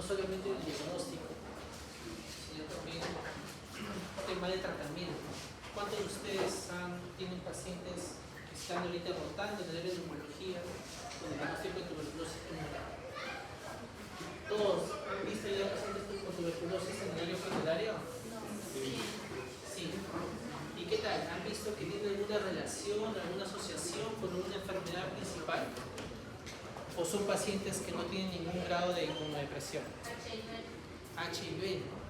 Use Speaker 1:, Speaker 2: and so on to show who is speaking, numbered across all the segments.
Speaker 1: solamente el diagnóstico, sino también el tema de tratamiento. ¿Cuántos de ustedes tienen pacientes que están ahorita rotando en el área de neumología con el diagnóstico de tuberculosis pulmonar? ¿Todos han visto ya pacientes con tuberculosis en el área hospitalaria? Sí. ¿Y qué tal? ¿Han visto que tiene alguna relación, alguna asociación con una enfermedad principal? ¿O son pacientes que no tienen ningún grado de inmunodepresión? HIV, ¿no?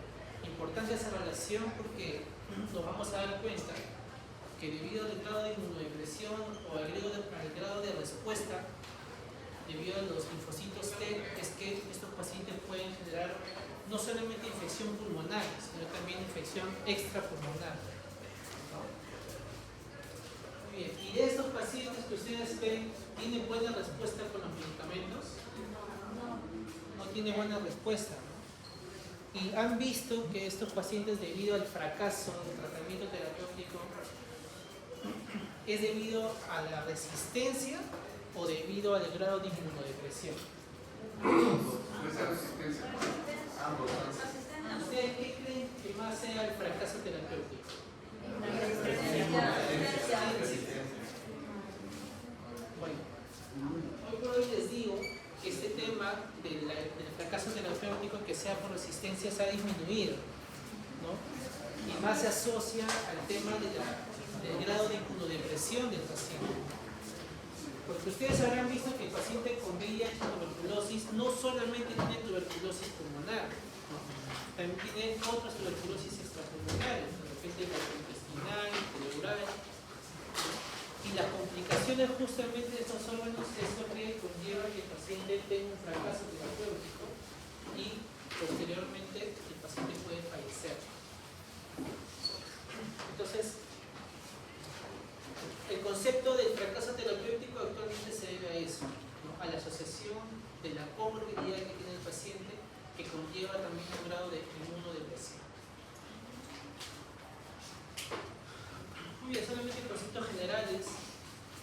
Speaker 1: Importante esa relación porque nos vamos a dar cuenta que debido al grado de inmunodepresión o al grado de respuesta, debido a los linfocitos T, es que estos pacientes pueden generar no solamente infección pulmonar, sino también infección extrapulmonar, ¿no? Muy bien, y de estos pacientes que ustedes ven, ¿tienen buena respuesta con los medicamentos? No tiene buena respuesta, ¿no? Y han visto que estos pacientes, debido al fracaso del tratamiento terapéutico, ¿es debido a la resistencia o debido al grado de inmunodepresión?
Speaker 2: Esa resistencia. Ambos.
Speaker 1: ¿Ustedes qué creen que más sea el fracaso terapéutico? Bueno, hoy por hoy les digo que este tema del fracaso terapéutico que sea por resistencia se ha disminuido, ¿no? Y más se asocia al tema del grado de inmunodepresión del paciente. Porque ustedes habrán visto que el paciente con VIH y tuberculosis no solamente tiene tuberculosis pulmonar, ¿no? También tiene otras tuberculosis extrapulmonares, de repente gastrointestinal, pleural, ¿no? Y las complicaciones justamente de estos órganos es lo que conlleva que el paciente tenga un fracaso terapéutico y posteriormente el paciente puede fallecer. Entonces, el concepto del fracaso terapéutico actualmente se debe a eso, ¿no? A la asociación de la comorbilidad que tiene el paciente, que conlleva también un grado de inmunodepresión. Muy bien, solamente en conceptos generales,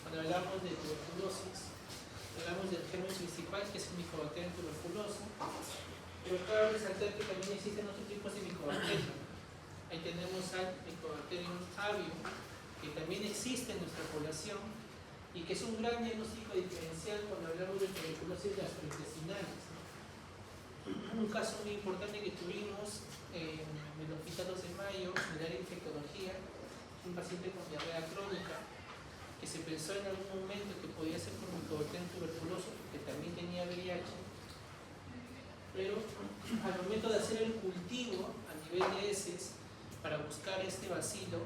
Speaker 1: cuando hablamos de tuberculosis, hablamos del germen principal, que es el Mycobacterium tuberculosis, pero cabe resaltar que también existen otros tipos de Mycobacterium. Ahí tenemos al Mycobacterium avium, que también existe en nuestra población y que es un gran diagnóstico diferencial cuando hablamos de tuberculosis gastrointestinales, ¿no? Un caso muy importante que tuvimos en el Hospital 2 de Mayo, en el área de infectología, un paciente con diarrea crónica que se pensó en algún momento que podía ser por Mycobacterium tuberculoso, porque también tenía VIH, pero al momento de hacer el cultivo a nivel de heces para buscar este bacilo,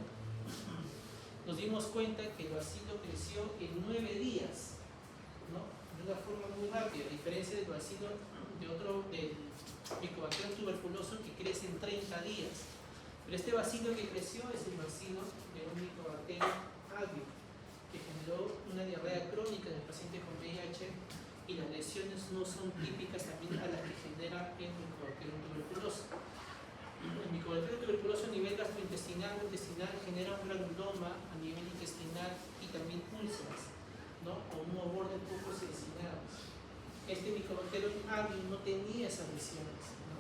Speaker 1: nos dimos cuenta que el bacilo creció en 9 días, ¿no? De una forma muy rápida, a diferencia del bacilo del Mycobacterium tuberculoso que crece en 30 días. Pero este bacilo que creció es el bacilo de un Mycobacterium avium, que generó una diarrea crónica en el paciente con VIH, y las lesiones no son típicas también a las que genera el Mycobacterium tuberculoso. El Mycobacterium tuberculoso a nivel gastrointestinal o intestinal genera un granuloma a nivel intestinal y también úlceras, ¿no? O unos bordes poco seccionados. Este Mycobacterium avium no tenía esas lesiones, ¿no?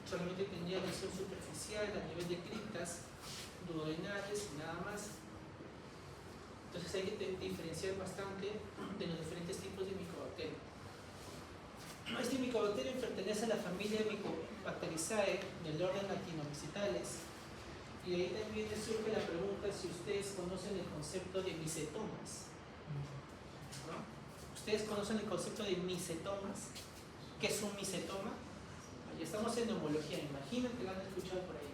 Speaker 1: Solamente tenía lesión superficial a nivel de criptas duodenales y nada más. Entonces hay que diferenciar bastante de los diferentes tipos de Mycobacterium. Este Mycobacterium pertenece a la familia Mycobacteriaceae del orden Actinomycetales, y de ahí también les surge la pregunta si ustedes conocen el concepto de micetomas, ¿no? ¿Ustedes conocen el concepto de micetomas? ¿Qué es un micetoma? Ya estamos en neumología, imaginen que lo han escuchado por ahí.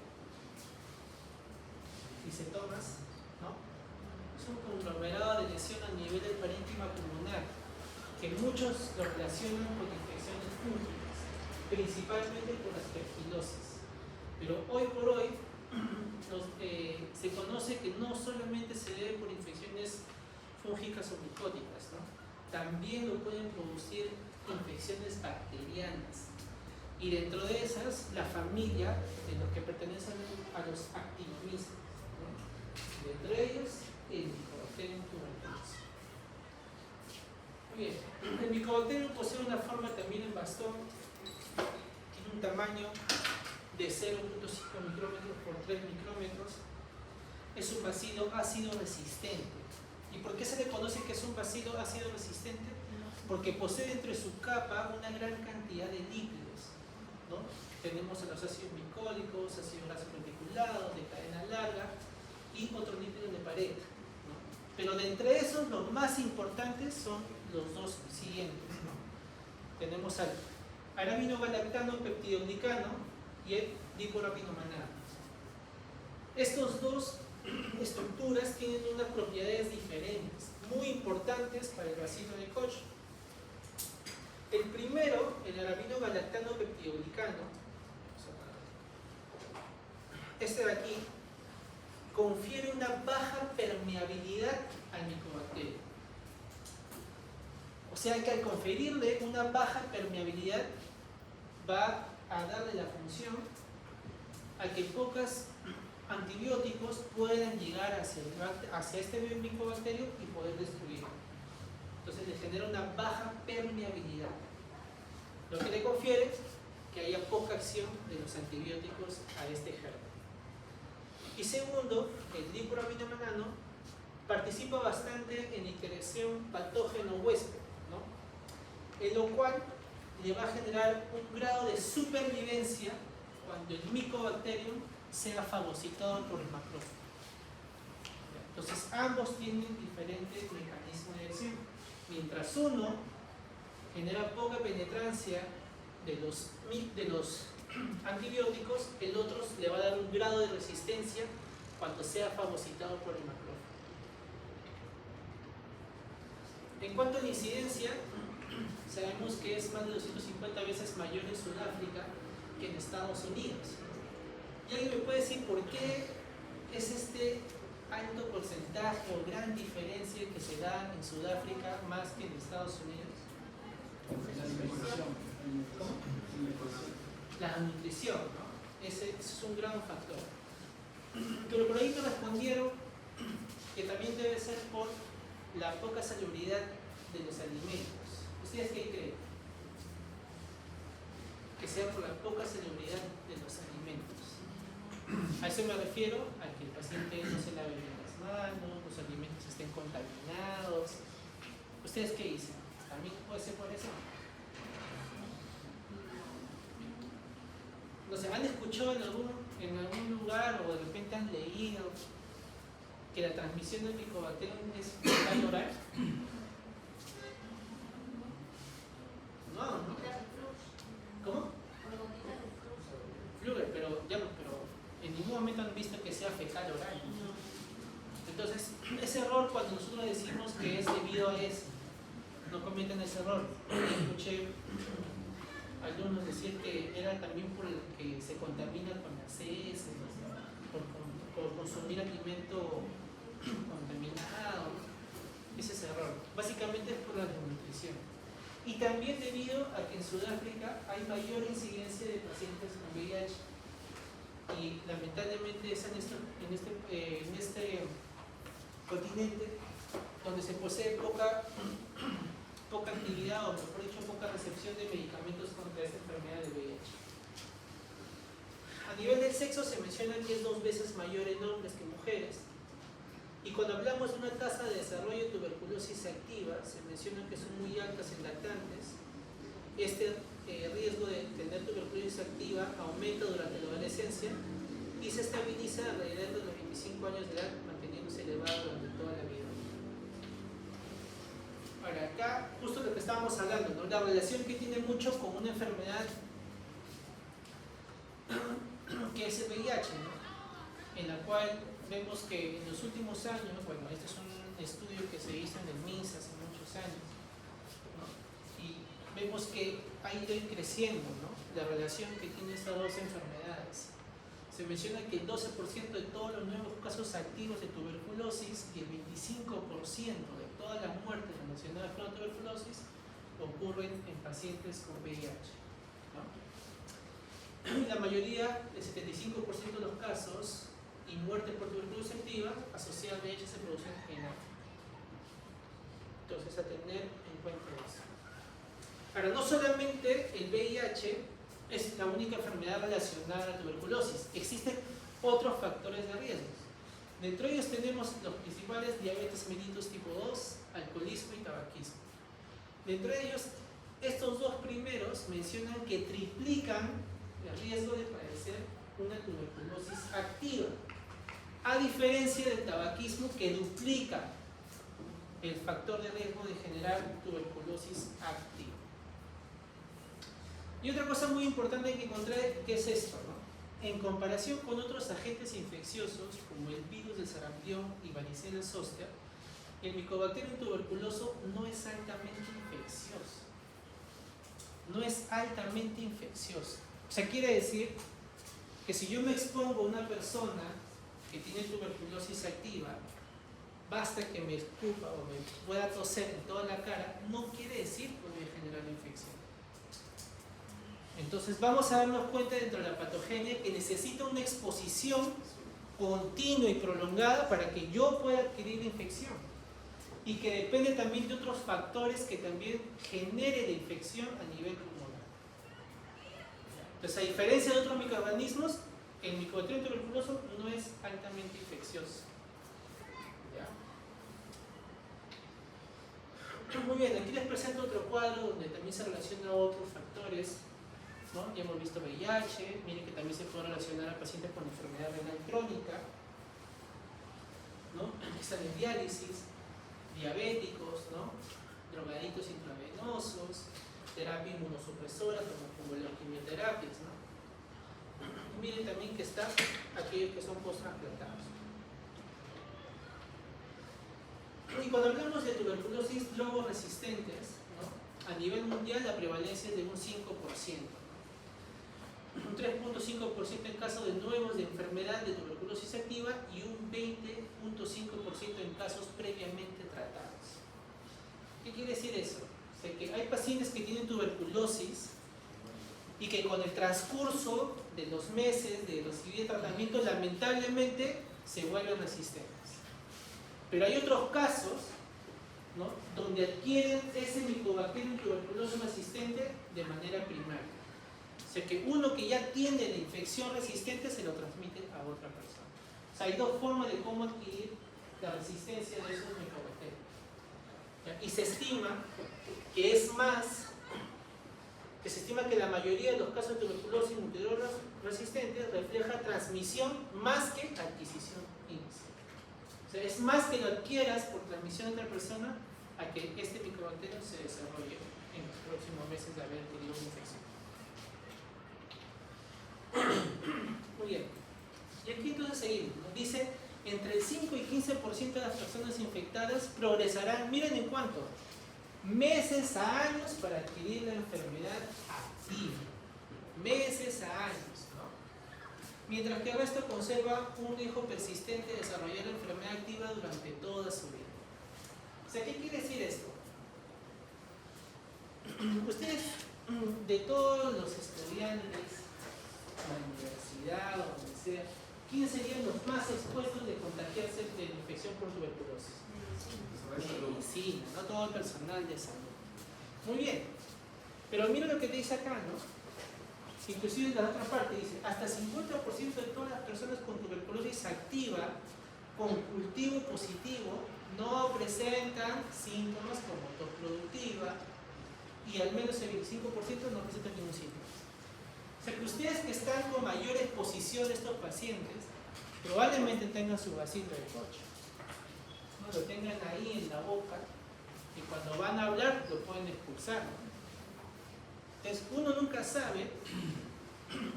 Speaker 1: Micetomas, ¿no? Es un conglomerado de lesión a nivel del parénquima pulmonar, que muchos lo relacionan con infecciones fúngicas, principalmente por aspergilosis. Pero hoy por hoy se conoce que no solamente se debe por infecciones fúngicas o micóticas, ¿no? También lo pueden producir infecciones bacterianas. Y dentro de esas, la familia de los que pertenecen a los actinomyces, ¿no? Dentro de ellos, el Mycobacterium tuberculosis. Muy bien, el Mycobacterium posee una forma también en bastón, tiene un tamaño de 0.5 micrómetros por 3 micrómetros. Es un bacilo ácido resistente. ¿Y por qué se le conoce que es un bacilo ácido resistente? Porque posee dentro de su capa una gran cantidad de lípidos, ¿no? Tenemos los ácidos micólicos, ácidos grasos reticulados, de cadena larga y otros lípidos de pared, ¿no? Pero de entre esos, los más importantes son los dos siguientes, ¿no? Tenemos al araminogalactano peptidoglicano y el diporapinomanano. Estos dos estructuras tienen unas propiedades diferentes, muy importantes para el bacilo de Koch. El primero, el araminogalactano peptidoglicano, este de aquí, confiere una baja permeabilidad al micobacterio. O sea que al conferirle una baja permeabilidad va a darle la función a que pocos antibióticos puedan llegar hacia este micobacterio y poder destruirlo. Entonces le genera una baja permeabilidad, lo que le confiere que haya poca acción de los antibióticos a este germen. Y segundo, el diporapinomanano participa bastante en la interacción patógeno-huésped, ¿no? En lo cual le va a generar un grado de supervivencia cuando el micobacterium sea fagocitado por el macrófago. Entonces ambos tienen diferentes mecanismos de acción. Mientras uno genera poca penetrancia de los antibióticos, el otro le va a dar un grado de resistencia cuando sea fagocitado por el macrófago. En cuanto a la incidencia, sabemos que es más de 250 veces mayor en Sudáfrica que en Estados Unidos. ¿Y alguien me puede decir por qué es este alto porcentaje o gran diferencia que se da en Sudáfrica más que en Estados Unidos?
Speaker 3: La alimentación.
Speaker 1: ¿Cómo? La nutrición, ¿no? Ese es un gran factor. Pero por ahí me respondieron que también debe ser por la poca salubridad de los alimentos. ¿Ustedes qué creen? Que sea por la poca salubridad de los alimentos. A eso me refiero a que el paciente no se lave bien las manos, los alimentos estén contaminados. ¿Ustedes qué dicen? ¿También puede ser por eso? No sé, ¿han escuchado en algún lugar o de repente han leído que la transmisión del micobacterium es fecal oral? No. ¿Cómo? Fluger, pero en ningún momento han visto que sea fecal oral. Entonces, ese error cuando nosotros decimos que es debido a eso, no cometen ese error. Escuché algunos decir que era también por el que se contamina con las heces, por consumir alimento contaminado. Ese es error. Básicamente es por la desnutrición. Y también debido a que en Sudáfrica hay mayor incidencia de pacientes con VIH. Y lamentablemente es en este continente donde se posee poca actividad, o mejor dicho, poca recepción de medicamentos contra esta enfermedad de VIH. A nivel del sexo se menciona que es 2 veces mayor en hombres que mujeres. Y cuando hablamos de una tasa de desarrollo de tuberculosis activa, se menciona que son muy altas en lactantes. Este riesgo de tener tuberculosis activa aumenta durante la adolescencia y se estabiliza alrededor de los 25 años de edad, manteniéndose elevado durante toda la vida. Ahora, acá, justo lo que estábamos hablando, ¿no? La relación que tiene mucho con una enfermedad que es el VIH, ¿no? En la cual vemos que en los últimos años, bueno, este es un estudio que se hizo en el MINSA hace muchos años, ¿no? Y vemos que ha ido creciendo, ¿no? La relación que tienen estas dos enfermedades. Se menciona que el 12% de todos los nuevos casos activos de tuberculosis y el 25% de todas las muertes relacionadas con la tuberculosis ocurren en pacientes con VIH, ¿no? Y la mayoría, el 75% de los casos y muertes por tuberculosis activa asociadas a VIH se producen en África. Entonces, a tener en cuenta eso. Ahora, no solamente el VIH es la única enfermedad relacionada a la tuberculosis. Existen otros factores de riesgo. Dentro de ellos tenemos los principales: diabetes mellitus tipo 2, alcoholismo y tabaquismo. Dentro de ellos, estos dos primeros mencionan que triplican el riesgo de padecer una tuberculosis activa, a diferencia del tabaquismo, que duplica el factor de riesgo de generar tuberculosis activa. Y otra cosa muy importante que encontré, que es esto, ¿no? En comparación con otros agentes infecciosos como el virus del sarampión y varicela zoster, el Mycobacterium tuberculoso no es altamente infeccioso. No es altamente infeccioso. O sea, quiere decir que si yo me expongo a una persona que tiene tuberculosis activa, basta que me escupa o me pueda toser en toda la cara, no quiere decir que voy a generar la infección. Entonces vamos a darnos cuenta dentro de la patogenia que necesita una exposición continua y prolongada para que yo pueda adquirir la infección, y que depende también de otros factores que también genere la infección a nivel pulmonar. Entonces, a diferencia de otros microorganismos, el Mycobacterium tuberculoso no es altamente infeccioso. ¿Ya? Muy bien, aquí les presento otro cuadro donde también se relaciona a otros factores, ¿no? Ya hemos visto VIH, miren que también se puede relacionar a pacientes con enfermedad renal crónica, ¿no? Aquí están en diálisis, diabéticos, ¿no? Drogaditos intravenosos, terapia inmunosupresora como las quimioterapias, ¿no? Y miren también que están aquellos que son post-trasplantados. Y cuando hablamos de tuberculosis lobo-resistentes, ¿no? A nivel mundial la prevalencia es de un 5%, un 3.5% en casos de nuevos de enfermedad de tuberculosis activa y un 20.5% en casos previamente tratados. ¿Qué quiere decir eso? O sea, que hay pacientes que tienen tuberculosis y que con el transcurso de los meses de recibir tratamiento lamentablemente se vuelven resistentes. Pero hay otros casos, ¿no? Donde adquieren ese Mycobacterium tuberculoso resistente de manera primaria. O sea que uno que ya tiene la infección resistente se lo transmite a otra persona. O sea, hay dos formas de cómo adquirir la resistencia de esos micobacterios. Y se estima que es más, que se estima que la mayoría de los casos de tuberculosis multidroga resistente refleja transmisión más que adquisición inicial. O sea, es más que lo adquieras por transmisión entre personas a que este micobacterio se desarrolle en los próximos meses de haber adquirido una infección. Muy bien. Y aquí entonces seguimos, ¿no? Dice, entre el 5 y 15% de las personas infectadas progresarán, miren en cuánto, meses a años para adquirir la enfermedad activa. Meses a años, ¿no? Mientras que el resto conserva un riesgo persistente de desarrollar la enfermedad activa durante toda su vida. O sea, ¿qué quiere decir esto? Ustedes, de todos los estudiantes, en la universidad o donde sea, ¿quiénes serían los más expuestos de contagiarse de la infección por tuberculosis? Medicina, no todo el personal de salud. Muy bien, pero mira lo que te dice acá, ¿no? Inclusive en la otra parte dice, hasta 50% de todas las personas con tuberculosis activa, con cultivo positivo, no presentan síntomas como tos productiva, y al menos el 25% no presentan ningún síntoma. O sea que ustedes que están con mayor exposición de estos pacientes, probablemente tengan su vasito de Koch, ¿no? Lo tengan ahí en la boca y cuando van a hablar lo pueden expulsar, ¿no? Entonces uno nunca sabe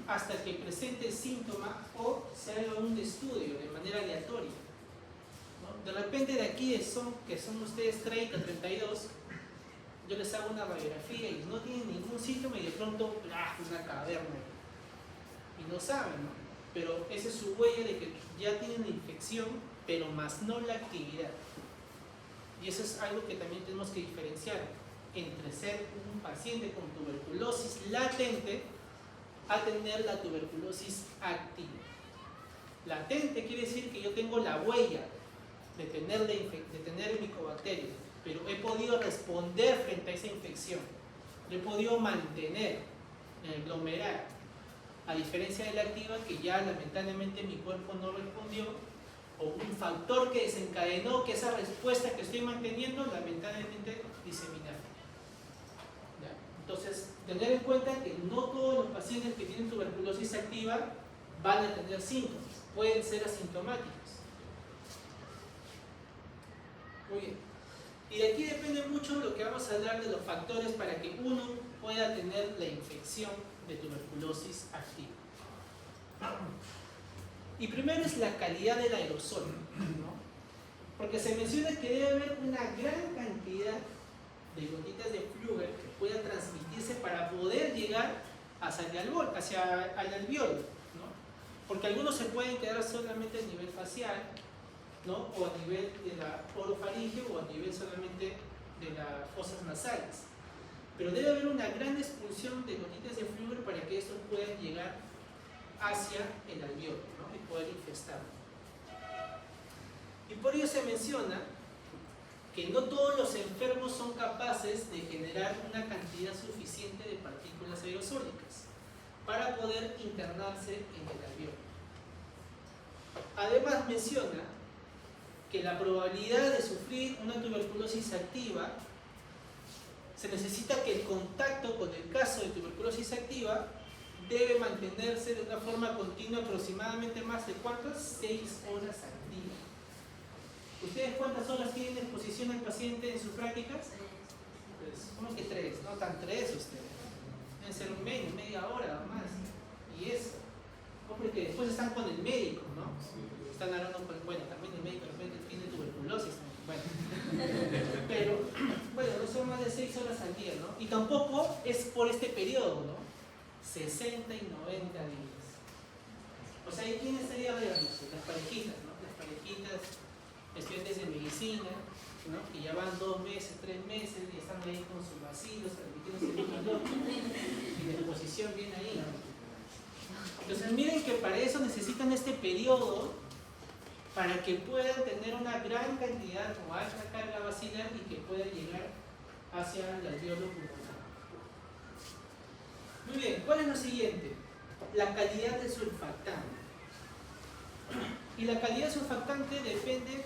Speaker 1: hasta que presente el síntoma o se haga un estudio de manera aleatoria, ¿no? De repente de aquí que son ustedes 30, 32, yo les hago una radiografía y no tienen ningún síntoma y de pronto una caverna y no saben, ¿no? Pero esa es su huella de que ya tienen la infección, pero más no la actividad. Y eso es algo que también tenemos que diferenciar entre ser un paciente con tuberculosis latente a tener la tuberculosis activa. Latente quiere decir que yo tengo la huella de tener el micobacterio, pero he podido responder frente a esa infección, lo he podido mantener, en el glomerular, a diferencia de la activa que ya lamentablemente mi cuerpo no respondió, o un factor que desencadenó que esa respuesta que estoy manteniendo lamentablemente diseminar. ¿Ya? Entonces, tener en cuenta que no todos los pacientes que tienen tuberculosis activa van a tener síntomas, pueden ser asintomáticos. Muy bien. Y de aquí depende mucho lo que vamos a hablar de los factores para que uno pueda tener la infección de tuberculosis activa. Y primero es la calidad del aerosol, ¿no? Porque se menciona que debe haber una gran cantidad de gotitas de flúor que pueda transmitirse para poder llegar hacia el alveolo, ¿no? Porque algunos se pueden quedar solamente a nivel facial, ¿no? O a nivel de la orofaringe o a nivel solamente de las fosas nasales. Pero debe haber una gran expulsión de gotitas de flúor para que estos puedan llegar hacia el alveolo, ¿no? Y poder infestarlo. Y por ello se menciona que no todos los enfermos son capaces de generar una cantidad suficiente de partículas aerosólicas para poder internarse en el alveolo. Además menciona que la probabilidad de sufrir una tuberculosis activa se necesita que el contacto con el caso de tuberculosis activa debe mantenerse de una forma continua aproximadamente más de ¿cuántas? 6 horas al día. ¿Ustedes cuántas horas tienen de exposición al paciente en sus prácticas? Pues, ¿cómo que 3? No tan 3 ustedes. Deben ser media hora o más. Y eso. Porque después están con el médico, ¿no? Están hablando con, bueno, también el médico de repente tiene tuberculosis. Bueno. Pero, bueno, no son más de 6 horas al día, ¿no? Y tampoco es por este periodo, ¿no? 60 y 90 días. O sea, ¿y quién estaría regándose? Las parejitas, ¿no? Las parejitas, estudiantes de medicina, ¿no? Que ya van 2 meses, 3 meses y están ahí con sus vacilos, transmitiéndose el calor. Y la exposición viene ahí, ¿no? Entonces, miren que para eso necesitan este periodo para que puedan tener una gran cantidad o alta carga vacilar y que puedan llegar hacia el alveolo pulmonar. Muy bien, ¿cuál es lo siguiente? La calidad del surfactante. Y la calidad del surfactante depende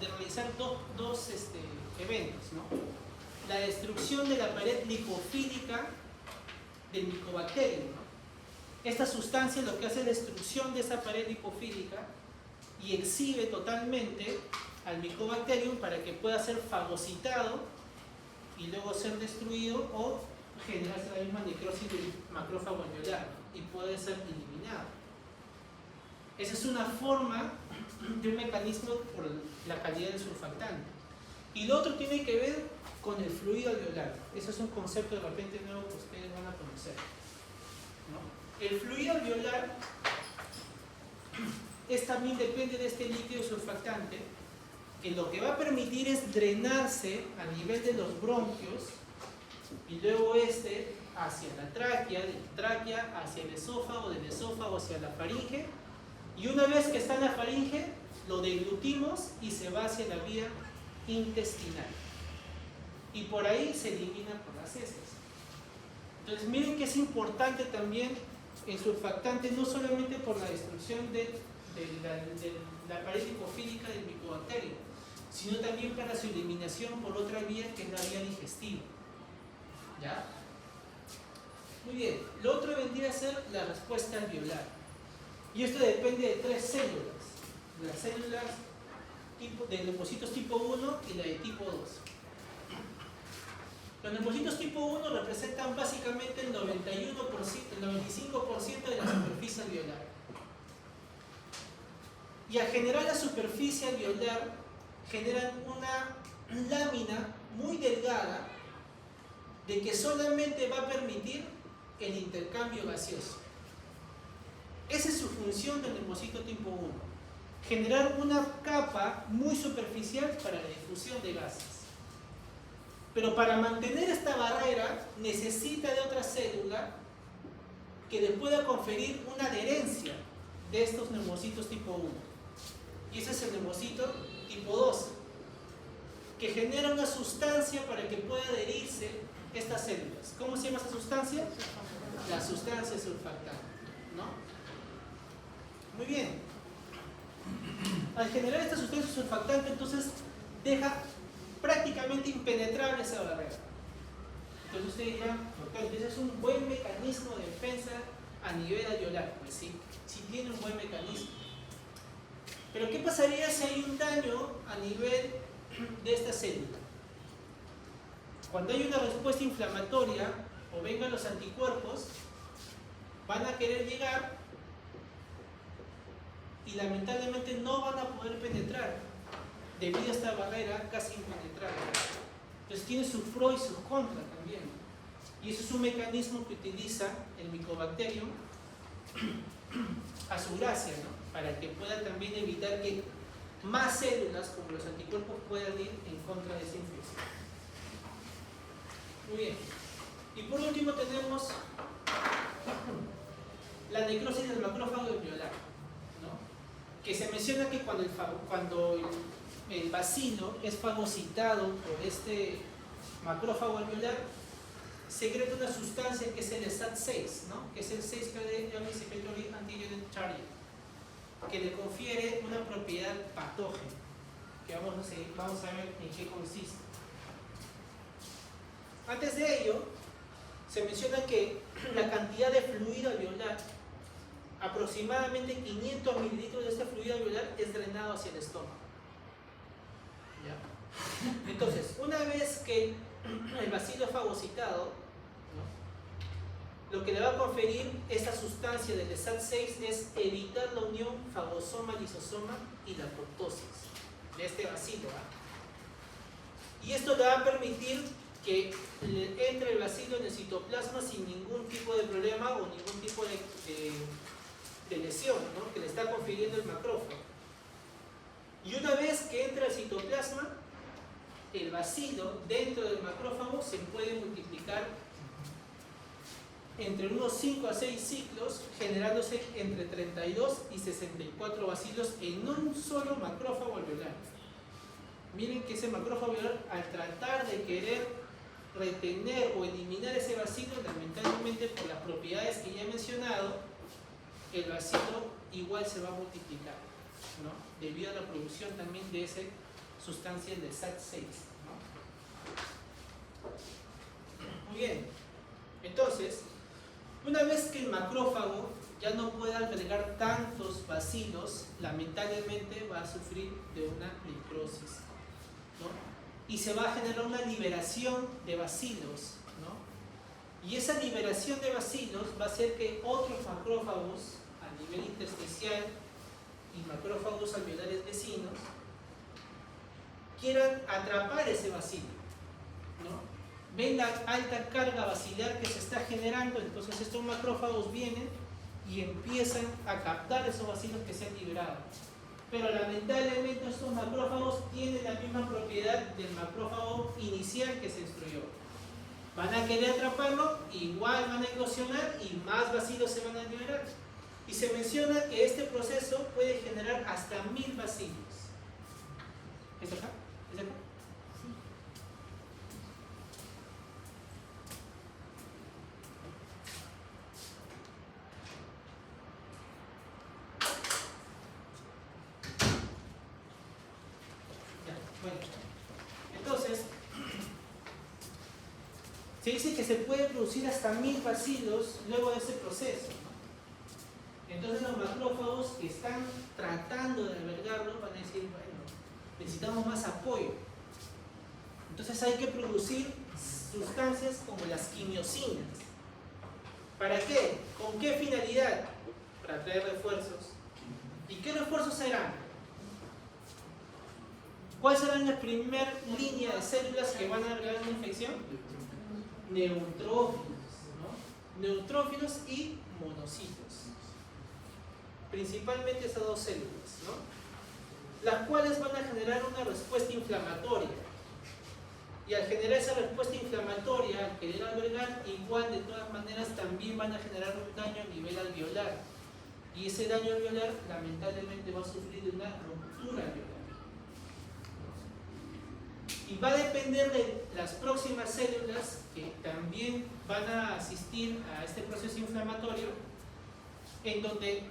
Speaker 1: de realizar dos eventos, ¿no? La destrucción de la pared lipofílica del micobacterio, ¿no? Esta sustancia lo que hace es destrucción de esa pared lipofílica y exhibe totalmente al Mycobacterium para que pueda ser fagocitado y luego ser destruido o generarse la misma necrosis del macrófago alveolar y puede ser eliminado. Esa es una forma de un mecanismo por la calidad del surfactante. Y lo otro tiene que ver con el fluido alveolar. Eso es un concepto de repente nuevo que ustedes van a conocer, ¿no? El fluido alveolar también depende de este líquido surfactante, que lo que va a permitir es drenarse a nivel de los bronquios y luego hacia la tráquea, de la tráquea hacia el esófago, del esófago hacia la faringe, y una vez que está en la faringe lo deglutimos y se va hacia la vía intestinal y por ahí se elimina por las heces. Entonces miren que es importante también el surfactante, no solamente por la destrucción de la pared lipofílica del micobacterio, sino también para su eliminación por otra vía que es la vía digestiva. ¿Ya? Muy bien, lo otro vendría a ser la respuesta alveolar. Y esto depende de 3 células. Las células de neumocitos tipo 1 y la de tipo 2. Los neumocitos tipo 1 representan básicamente el 95% de la superficie alveolar. Y al generar la superficie alveolar, generan una lámina muy delgada de que solamente va a permitir el intercambio gaseoso. Esa es su función del neumocito tipo 1. Generar una capa muy superficial para la difusión de gases. Pero para mantener esta barrera necesita de otra célula que le pueda conferir una adherencia de estos neumocitos tipo 1. Y ese es el neumocito tipo 2, que genera una sustancia para que pueda adherirse estas células. ¿Cómo se llama esa sustancia? la sustancia surfactante, ¿no? Muy bien. Al generar esta sustancia surfactante, entonces deja prácticamente impenetrable esa barrera. Entonces usted dirá, doctor, entonces es un buen mecanismo de defensa a nivel alveolar. Pues sí, sí tiene un buen mecanismo. Pero ¿qué pasaría si hay un daño a nivel de esta célula? Cuando hay una respuesta inflamatoria o vengan los anticuerpos, van a querer llegar y lamentablemente no van a poder penetrar debido a esta barrera casi impenetrable. Entonces tiene sus pros y sus contras también. Y eso es un mecanismo que utiliza el Mycobacterium a su gracia, ¿no? Para que pueda también evitar que más células como los anticuerpos puedan ir en contra de esa infección. Muy bien. Y por último tenemos la necrosis del macrófago alveolar, ¿no? Que se menciona que cuando el bacilo es fagocitado por este macrófago alveolar, secreta una sustancia que es el SAT6, ¿no? Que es el 6-Secretory Antigen Charge, que le confiere una propiedad patógena, que vamos a ver en qué consiste. Antes de ello, se menciona que la cantidad de fluido alveolar, aproximadamente 500 mililitros de este fluido alveolar, es drenado hacia el estómago. ¿Ya? Entonces, una vez que el bacilo es fagocitado, ¿no? Lo que le va a conferir esta sustancia del SAT6 es evitar la unión fagosoma-lisosoma y la apoptosis de este bacilo, ¿eh? Y esto le va a permitir que entre el bacilo en el citoplasma sin ningún tipo de problema o ningún tipo de lesión, ¿no? Que le está confiriendo el macrófago. Y una vez que entra el citoplasma, el bacilo dentro del macrófago se puede multiplicar entre unos 5 a 6 ciclos, generándose entre 32 y 64 bacilos en un solo macrófago alveolar. Miren que ese macrófago alveolar, al tratar de querer retener o eliminar ese bacilo, lamentablemente por las propiedades que ya he mencionado, el bacilo igual se va a multiplicar, ¿no? Debido a la producción también de esa sustancia de SAT6, ¿no? Muy bien, entonces, una vez que el macrófago ya no puede albergar tantos bacilos, lamentablemente va a sufrir de una necrosis, ¿no? Y se va a generar una liberación de bacilos, ¿no? Y esa liberación de bacilos va a hacer que otros macrófagos a nivel intersticial y macrófagos alveolares vecinos quieran atrapar ese bacilo, ¿no? Ven la alta carga bacilar que se está generando, entonces estos macrófagos vienen y empiezan a captar esos bacilos que se han liberado. Pero lamentablemente estos macrófagos tienen la misma propiedad del macrófago inicial que se destruyó. Van a querer atraparlo, igual van a eclosionar y más bacilos se van a liberar. Y se menciona que este proceso puede generar hasta 1000 bacilos. ¿Es acá? ¿Es acá? Bueno, entonces, se dice que se puede producir hasta 1000 bacilos luego de ese proceso, ¿no? Entonces los macrófagos que están tratando de albergarlo van a decir, bueno, necesitamos más apoyo. Entonces hay que producir sustancias como las quimiosinas. ¿Para qué? ¿Con qué finalidad? Para traer refuerzos. ¿Y qué refuerzos serán? ¿Cuáles serán la primera línea de células que van a albergar una infección? Neutrófilos, ¿no? Neutrófilos y monocitos. Principalmente esas dos células, ¿no? Las cuales van a generar una respuesta inflamatoria. Y al generar esa respuesta inflamatoria, al querer albergar, igual de todas maneras también van a generar un daño a nivel alveolar. Y ese daño alveolar lamentablemente va a sufrir de una ruptura alveolar. Y va a depender de las próximas células que también van a asistir a este proceso inflamatorio, en donde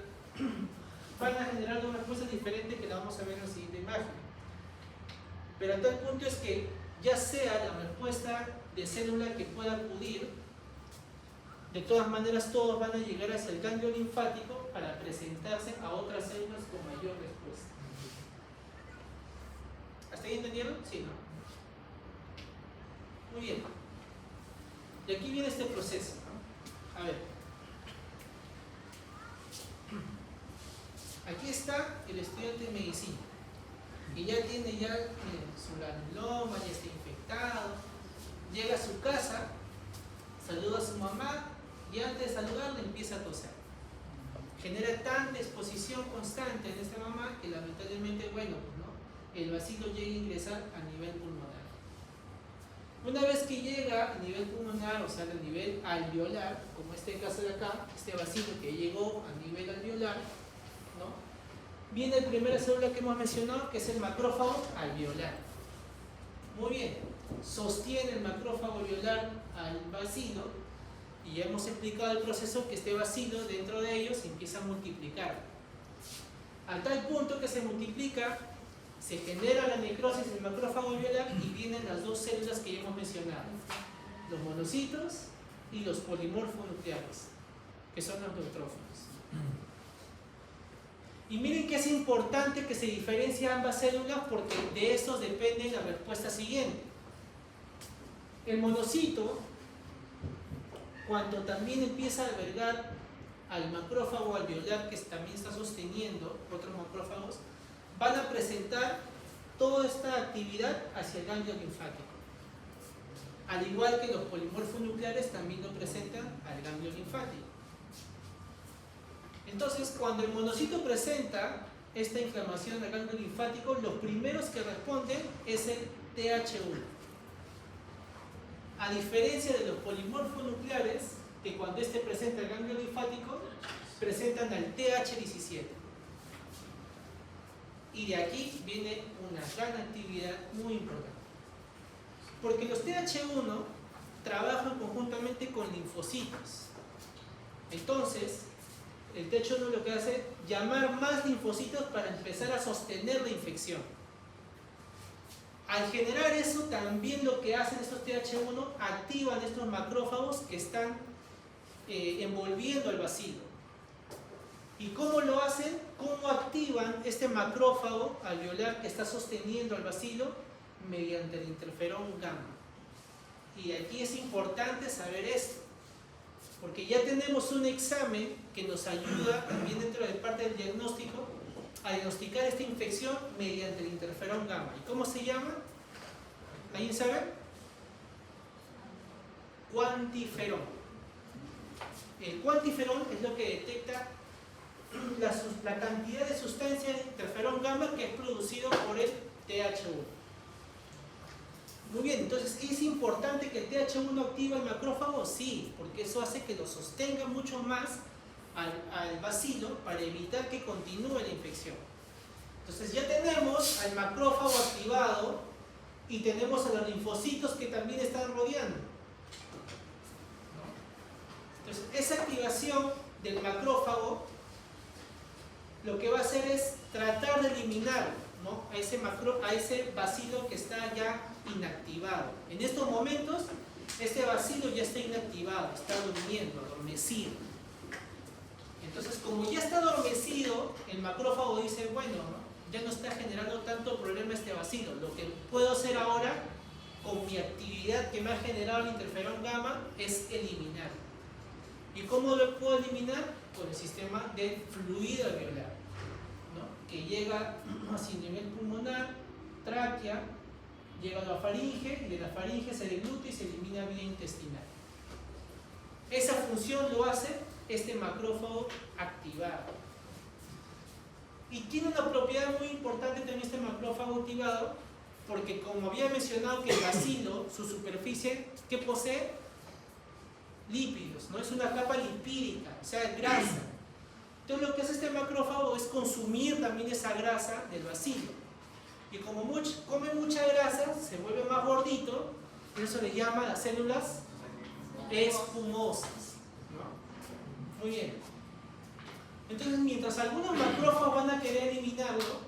Speaker 1: van a generar una respuesta diferente que la vamos a ver en la siguiente imagen. Pero a tal punto es que ya sea la respuesta de célula que pueda acudir, de todas maneras todos van a llegar hacia el ganglio linfático para presentarse a otras células con mayor respuesta. ¿Hasta ahí entendieron? Sí, ¿no? Muy bien. Y aquí viene este proceso, ¿no? A ver. Aquí está el estudiante de medicina. Y ya tiene su granuloma, ya está infectado. Llega a su casa, saluda a su mamá y antes de saludarle empieza a toser. Genera tanta exposición constante en esta mamá que lamentablemente, bueno, pues, ¿no? El bacilo llega a ingresar a nivel pulmonar. Una vez que llega a nivel pulmonar, o sea, a nivel alveolar, como este caso de acá, este bacilo que llegó a nivel alveolar, ¿no? Viene la primera célula que hemos mencionado, que es el macrófago alveolar. Muy bien, sostiene el macrófago alveolar al bacilo y ya hemos explicado el proceso que este bacilo dentro de ellos empieza a multiplicar. A tal punto que se multiplica, se genera la necrosis del macrófago alveolar y vienen las dos células que ya hemos mencionado, los monocitos y los polimorfonucleares, que son los neutrófilos. Y miren que es importante que se diferencien ambas células porque de estos depende la respuesta siguiente. El monocito, cuando también empieza a albergar al macrófago alveolar que también está sosteniendo otros macrófagos, van a presentar toda esta actividad hacia el ganglio linfático. Al igual que los polimorfonucleares también lo presentan al ganglio linfático. Entonces, cuando el monocito presenta esta inflamación del ganglio linfático, los primeros que responden es el TH1. A diferencia de los polimorfonucleares, que cuando este presenta el ganglio linfático, presentan al TH17. Y de aquí viene una gran actividad muy importante. Porque los TH1 trabajan conjuntamente con linfocitos. Entonces, el TH1 lo que hace es llamar más linfocitos para empezar a sostener la infección. Al generar eso, también lo que hacen estos TH1, activan estos macrófagos que están envolviendo al bacilo. ¿Y cómo lo hacen? ¿Cómo activan este macrófago alveolar que está sosteniendo al bacilo? Mediante el interferón gamma. Y aquí es importante saber esto, porque ya tenemos un examen que nos ayuda también dentro de parte del diagnóstico a diagnosticar esta infección mediante el interferón gamma. ¿Y cómo se llama? ¿Alguien sabe? Cuantiferón. El cuantiferón es lo que detecta la cantidad de sustancia de interferón gamma que es producido por el TH1. Muy bien, entonces ¿es importante que el TH1 active el macrófago? Sí, porque eso hace que lo sostenga mucho más al bacilo para evitar que continúe la infección. Entonces ya tenemos al macrófago activado y tenemos a los linfocitos que también están rodeando. Entonces esa activación del macrófago lo que va a hacer es tratar de eliminar, ¿no?, a ese bacilo que está ya inactivado. En estos momentos este bacilo ya está inactivado, está durmiendo, adormecido. Entonces, como ya está adormecido, el macrófago dice, bueno, ¿no?, ya no está generando tanto problema este bacilo. Lo que puedo hacer ahora con mi actividad que me ha generado el interferón gamma es eliminar. ¿Y cómo lo puedo eliminar? Con el sistema de fluido alveolar, ¿no?, que llega hacia el nivel pulmonar, tráquea, llega a la faringe y de la faringe se degluta y se elimina vía intestinal. Esa función lo hace este macrófago activado. Y tiene una propiedad muy importante también este macrófago activado, porque como había mencionado que el bacilo, su superficie, ¿qué posee? Lípidos, ¿no? Es una capa lipídica, o sea, grasa. Entonces lo que hace este macrófago es consumir también esa grasa del bacilo. Y como come mucha grasa, se vuelve más gordito, y eso le llama las células espumosas, ¿no? Muy bien. Entonces, mientras algunos macrófagos van a querer eliminarlo,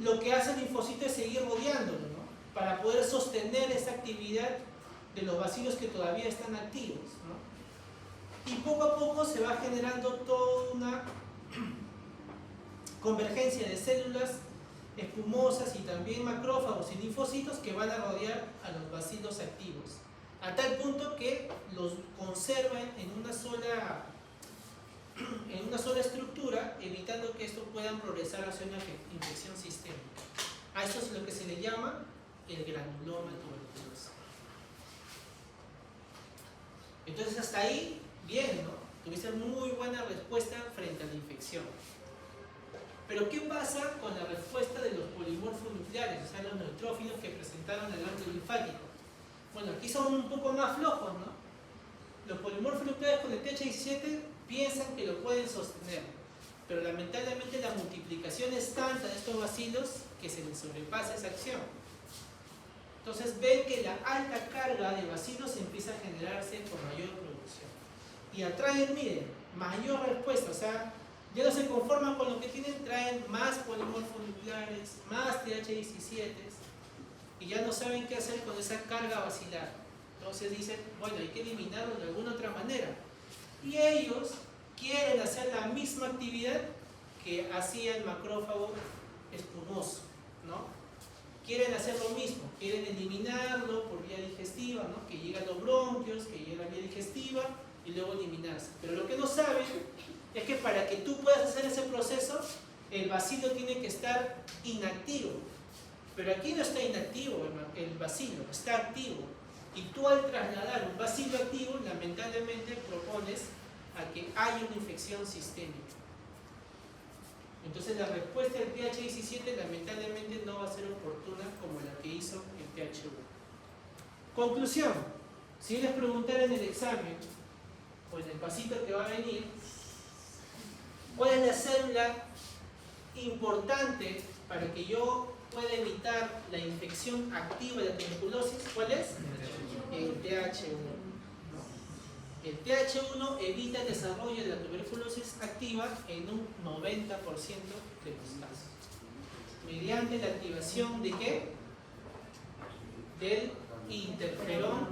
Speaker 1: lo que hace el linfocito es seguir rodeándolo, ¿no? Para poder sostener esa actividad de los bacilos que todavía están activos, ¿no? Y poco a poco se va generando toda una convergencia de células espumosas y también macrófagos y linfocitos que van a rodear a los bacilos activos, a tal punto que los conservan en una sola estructura, evitando que estos puedan progresar hacia una infección sistémica. A eso es lo que se le llama el granuloma tuberculoso. Entonces hasta ahí, bien, ¿no? Tuviste muy buena respuesta frente a la infección. Pero ¿qué pasa con la respuesta de los polimorfos nucleares, o sea, los neutrófilos que presentaron el ganglio linfático? Bueno, aquí son un poco más flojos, ¿no? Los polimorfos nucleares con el TH17 piensan que lo pueden sostener, pero lamentablemente la multiplicación es tanta de estos bacilos que se les sobrepasa esa acción. Entonces ven que la alta carga de bacilos empieza a generarse por mayor producción. Y atraen, miren, mayor respuesta, o sea, ya no se conforman con lo que tienen, traen más polimorfos nucleares, más TH17 y ya no saben qué hacer con esa carga bacilar. Entonces dicen, bueno, hay que eliminarlo de alguna otra manera. Y ellos quieren hacer la misma actividad que hacía el macrófago espumoso, ¿no? Quieren hacer lo mismo, quieren eliminarlo por vía digestiva, ¿no? Que llegue a los bronquios, que llegue a la vía digestiva y luego eliminarse. Pero lo que no saben es que para que tú puedas hacer ese proceso, el bacilo tiene que estar inactivo. Pero aquí no está inactivo el bacilo, está activo. Y tú al trasladar un bacilo activo, lamentablemente propones a que haya una infección sistémica. Entonces la respuesta del TH17 lamentablemente no va a ser oportuna como la que hizo el TH1. Conclusión, si les preguntara en el examen o en el pasito que va a venir, ¿cuál es la célula importante para que yo pueda evitar la infección activa de la tuberculosis? ¿Cuál es? El TH1. El TH1 evita el desarrollo de la tuberculosis activa en un 90% de los casos. ¿Mediante la activación de qué? Del interferón.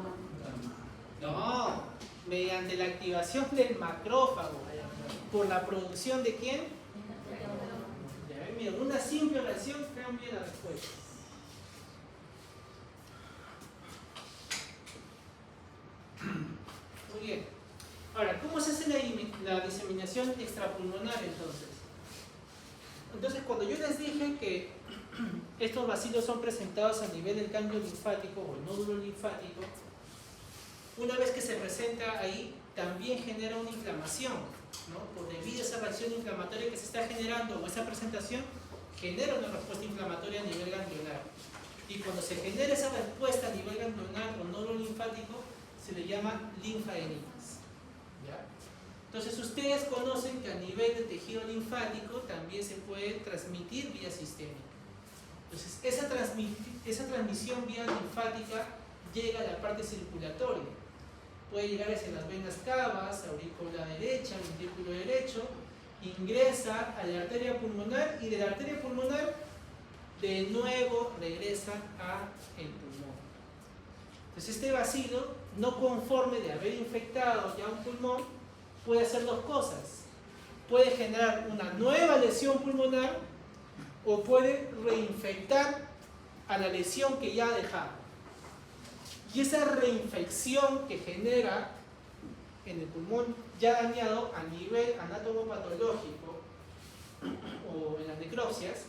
Speaker 1: No, mediante la activación del macrófago. ¿Por la producción de quién? Ya ven, mira, una simple reacción cambia la respuesta. Muy bien. Ahora, ¿cómo se hace la diseminación extrapulmonar entonces? Entonces, cuando yo les dije que estos bacilos son presentados a nivel del ganglio linfático o el nódulo linfático, una vez que se presenta ahí, también genera una inflamación, ¿no? Por debido a esa reacción inflamatoria que se está generando o esa presentación, genera una respuesta inflamatoria a nivel ganglionar. Y cuando se genera esa respuesta a nivel ganglionar o nódulo linfático, se le llama linfadenitis. ¿Ya? Entonces ustedes conocen que a nivel de tejido linfático también se puede transmitir vía sistémica. Entonces esa transmisión vía linfática llega a la parte circulatoria. Puede llegar hacia las venas cavas, aurícula derecha, ventrículo derecho, ingresa a la arteria pulmonar y de la arteria pulmonar de nuevo regresa a el pulmón. Entonces este bacilo, no conforme de haber infectado ya un pulmón, puede hacer dos cosas. Puede generar una nueva lesión pulmonar o puede reinfectar a la lesión que ya ha dejado. Y esa reinfección que genera en el pulmón ya dañado a nivel anatomopatológico o en las necropsias,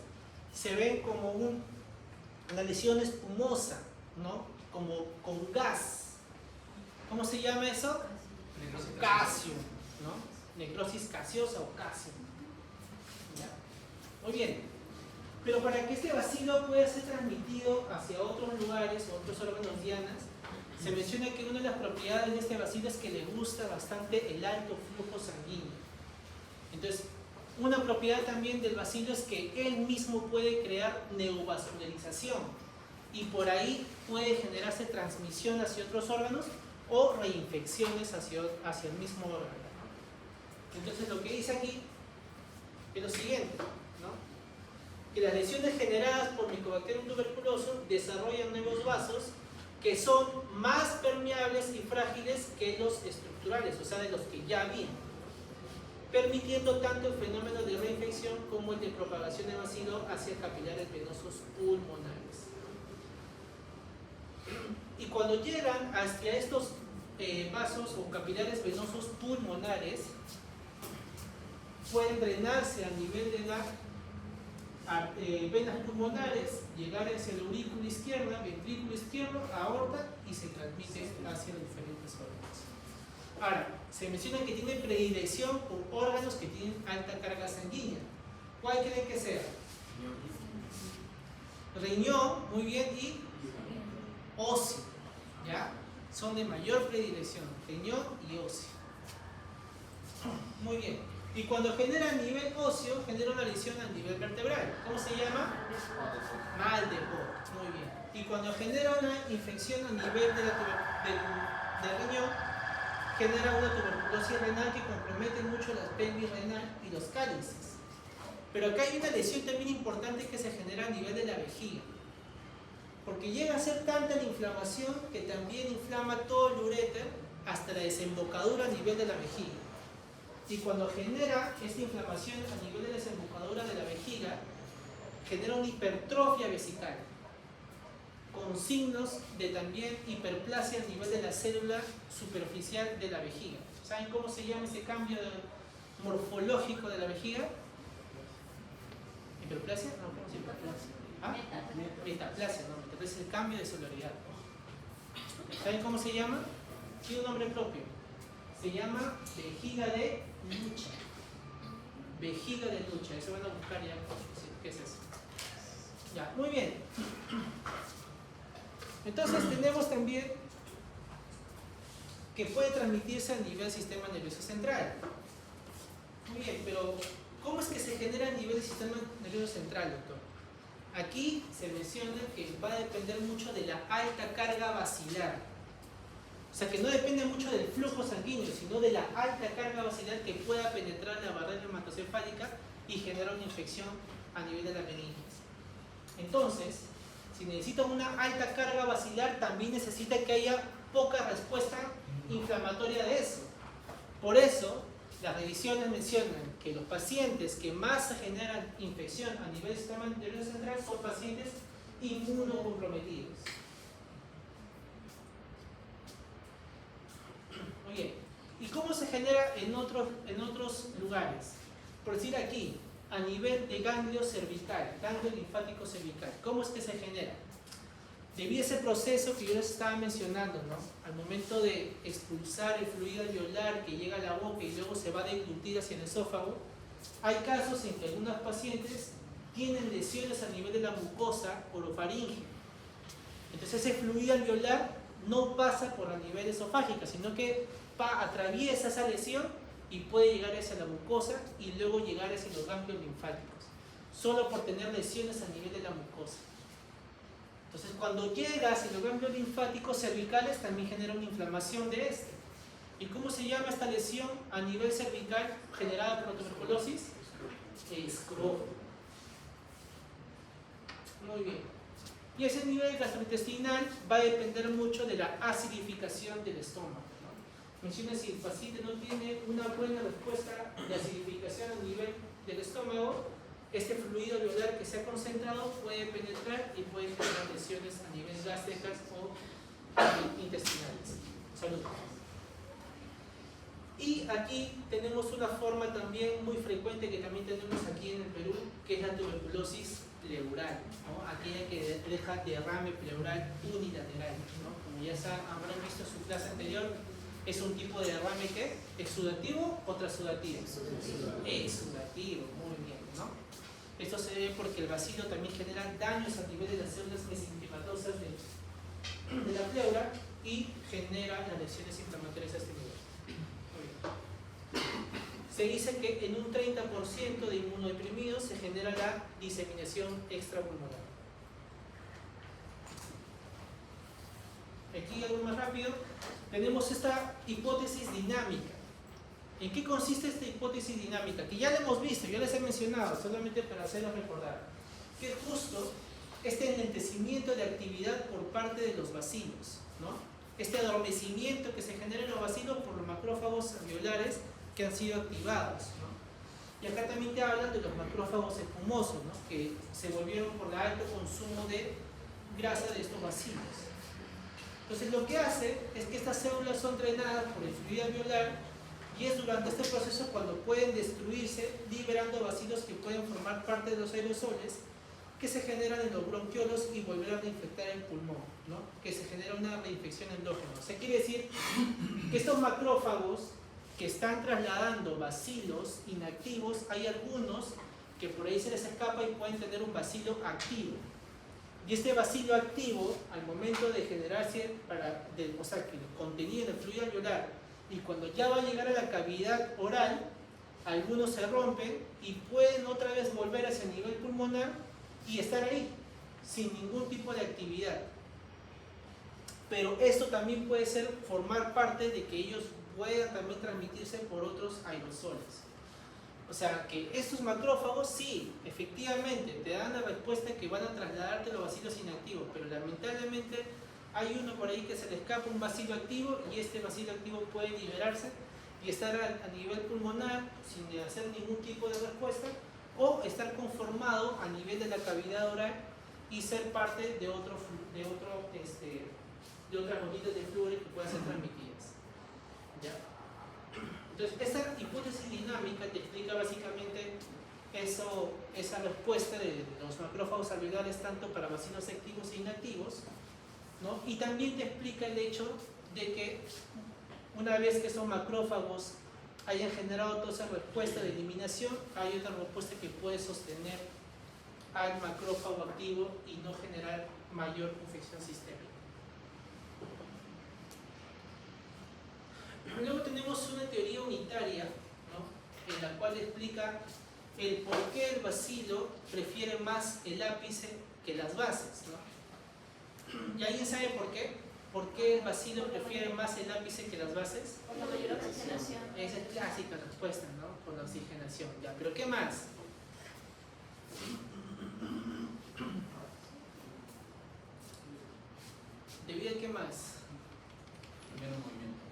Speaker 1: se ven como una lesión espumosa, ¿no? Como con gas. ¿Cómo se llama eso? Casio, ¿no? Necrosis gaseosa o casio. ¿Ya? Muy bien. Pero para que este bacilo pueda ser transmitido hacia otros lugares o otros órganos dianas, se menciona que una de las propiedades de este bacilo es que le gusta bastante el alto flujo sanguíneo. Entonces, Una propiedad también del bacilo es que él mismo puede crear neovascularización y por ahí puede generarse transmisión hacia otros órganos o reinfecciones hacia el mismo órgano. Entonces lo que dice aquí es lo siguiente, ¿no? Que las lesiones generadas por Mycobacterium tuberculoso desarrollan nuevos vasos que son más permeables y frágiles que los estructurales, o sea, de los que ya había, permitiendo tanto el fenómeno de reinfección como el de propagación de bacilo hacia capilares venosos pulmonares. Y cuando llegan hacia estos vasos o capilares venosos pulmonares, pueden drenarse a nivel de las venas pulmonares, llegar hacia la aurícula izquierda, ventrículo izquierdo, aorta y se transmite hacia diferentes órganos. Ahora, se menciona que tiene predilección por órganos que tienen alta carga sanguínea. ¿Cuál creen que sea? Riñón, muy bien, y óseo, ¿ya? Son de mayor predilección, riñón y óseo. Muy bien. Y cuando genera a nivel óseo, genera una lesión a nivel vertebral. ¿Cómo se llama? Mal de Bohr. Muy bien. Y cuando genera una infección a nivel del riñón, genera una tuberculosis renal que compromete mucho las pelvis renal y los cálices. Pero acá hay una lesión también importante que se genera a nivel de la vejiga. Porque llega a ser tanta la inflamación que también inflama todo el uréter hasta la desembocadura a nivel de la vejiga. Y cuando genera esta inflamación a nivel de la desembocadura de la vejiga, genera una hipertrofia vesical, con signos de también hiperplasia a nivel de la célula superficial de la vejiga. ¿Saben cómo se llama ese cambio morfológico de la vejiga? ¿Hiperplasia? No, ¿cómo se llama? ¿Ah? Metaplasia, no, metaplasia es el cambio de celularidad. ¿Saben cómo se llama? Tiene un nombre propio. Se llama vejiga de lucha. Vejiga de lucha. Eso van a buscar ya. ¿Qué es eso? Ya, muy bien. Entonces tenemos también que puede transmitirse a nivel del sistema nervioso central. Muy bien, pero ¿cómo es que se genera a nivel del sistema nervioso central, doctor? Aquí se menciona que va a depender mucho de la alta carga basilar. O sea que no depende mucho del flujo sanguíneo, sino de la alta carga basilar que pueda penetrar la barrera hematocefálica y generar una infección a nivel de la meninges. Entonces, si necesita una alta carga basilar, también necesita que haya poca respuesta inflamatoria de eso. Por eso, las revisiones mencionan que los pacientes que más generan infección a nivel del sistema nervioso central son pacientes inmunocomprometidos. Muy bien. ¿Y cómo se genera en otros lugares? Por decir aquí, a nivel de ganglio cervical, ganglio linfático cervical. ¿Cómo es que se genera? Debido a ese proceso que yo les estaba mencionando, ¿no? Al momento de expulsar el fluido alveolar que llega a la boca y luego se va a deglutir hacia el esófago, hay casos en que algunos pacientes tienen lesiones a nivel de la mucosa orofaringea. Entonces ese fluido alveolar no pasa por la nivel esofágica, sino que atraviesa esa lesión y puede llegar hacia la mucosa y luego llegar hacia los ganglios linfáticos, solo por tener lesiones a nivel de la mucosa. Entonces, cuando llega hacia los ganglios linfáticos cervicales, también genera una inflamación de este. ¿Y cómo se llama esta lesión a nivel cervical generada por la tuberculosis? Escroto. Muy bien. Y ese nivel gastrointestinal va a depender mucho de la acidificación del estómago, ¿no? Menciona si el paciente no tiene una buena respuesta de acidificación a nivel del estómago, este fluido alveolar que se ha concentrado puede penetrar y puede generar lesiones a nivel gástricas o intestinales. Salud. Y aquí tenemos una forma también muy frecuente que también tenemos aquí en el Perú, que es la tuberculosis pleural, ¿no? Aquella que deja derrame pleural unilateral, ¿no? Como ya habrán visto en su clase anterior, es un tipo de derrame que exudativo o transudativo. Exudativo, muy bien, ¿no? Esto se debe porque el bacilo también genera daños a nivel de las células mesenquimatosas de la pleura y genera las lesiones inflamatorias a este nivel. Se se dice que en un 30% de inmunodeprimidos se genera la diseminación extrapulmonar. Aquí algo más rápido, tenemos esta hipótesis dinámica. ¿En qué consiste esta hipótesis dinámica? Que ya la hemos visto, ya les he mencionado, solamente para hacerlos recordar. Que es justo este enlentecimiento de actividad por parte de los bacilos, ¿no? Este adormecimiento que se genera en los bacilos por los macrófagos alveolares que han sido activados, ¿no? Y acá también te hablan de los macrófagos espumosos, ¿no? Que se volvieron por el alto consumo de grasa de estos bacilos. Entonces lo que hace es que estas células son drenadas por el fluido alveolar y es durante este proceso cuando pueden destruirse, liberando bacilos que pueden formar parte de los aerosoles que se generan en los bronquiolos y volverán a infectar el pulmón, ¿no? Que se genera una reinfección endógena. O sea, quiere decir que estos macrófagos que están trasladando bacilos inactivos, hay algunos que por ahí se les escapa y pueden tener un bacilo activo. Y este bacilo activo, al momento de generarse, o sea, que el contenido del fluido alveolar, y cuando ya va a llegar a la cavidad oral, algunos se rompen y pueden otra vez volver hacia el nivel pulmonar y estar ahí, sin ningún tipo de actividad. Pero esto también puede formar parte de que ellos puedan también transmitirse por otros aerosoles. O sea, que estos macrófagos sí, efectivamente, te dan la respuesta que van a trasladarte los bacilos inactivos, pero lamentablemente hay uno por ahí que se le escapa un bacilo activo y este bacilo activo puede liberarse y estar a nivel pulmonar sin hacer ningún tipo de respuesta, o estar conformado a nivel de la cavidad oral y ser parte de otras gotitas de flúor que puedan ser transmitidas. ¿Ya? Entonces, esta hipótesis dinámica te explica básicamente esa respuesta de los macrófagos alveolares tanto para bacilos activos e inactivos, ¿no? Y también te explica el hecho de que una vez que esos macrófagos hayan generado toda esa respuesta de eliminación, hay otra respuesta que puede sostener al macrófago activo y no generar mayor infección sistémica. Luego tenemos una teoría unitaria, ¿no? En la cual explica el por qué el bacilo prefiere más el ápice que las bases, ¿no? ¿Y alguien sabe por qué? ¿Por qué el bacilo prefiere más el ápice que las bases?
Speaker 4: Por la mayor oxigenación.
Speaker 1: Esa es clásica respuesta, ¿no? Por la oxigenación. Ya, pero ¿qué más? ¿Debido a qué más?
Speaker 3: Primero movimiento.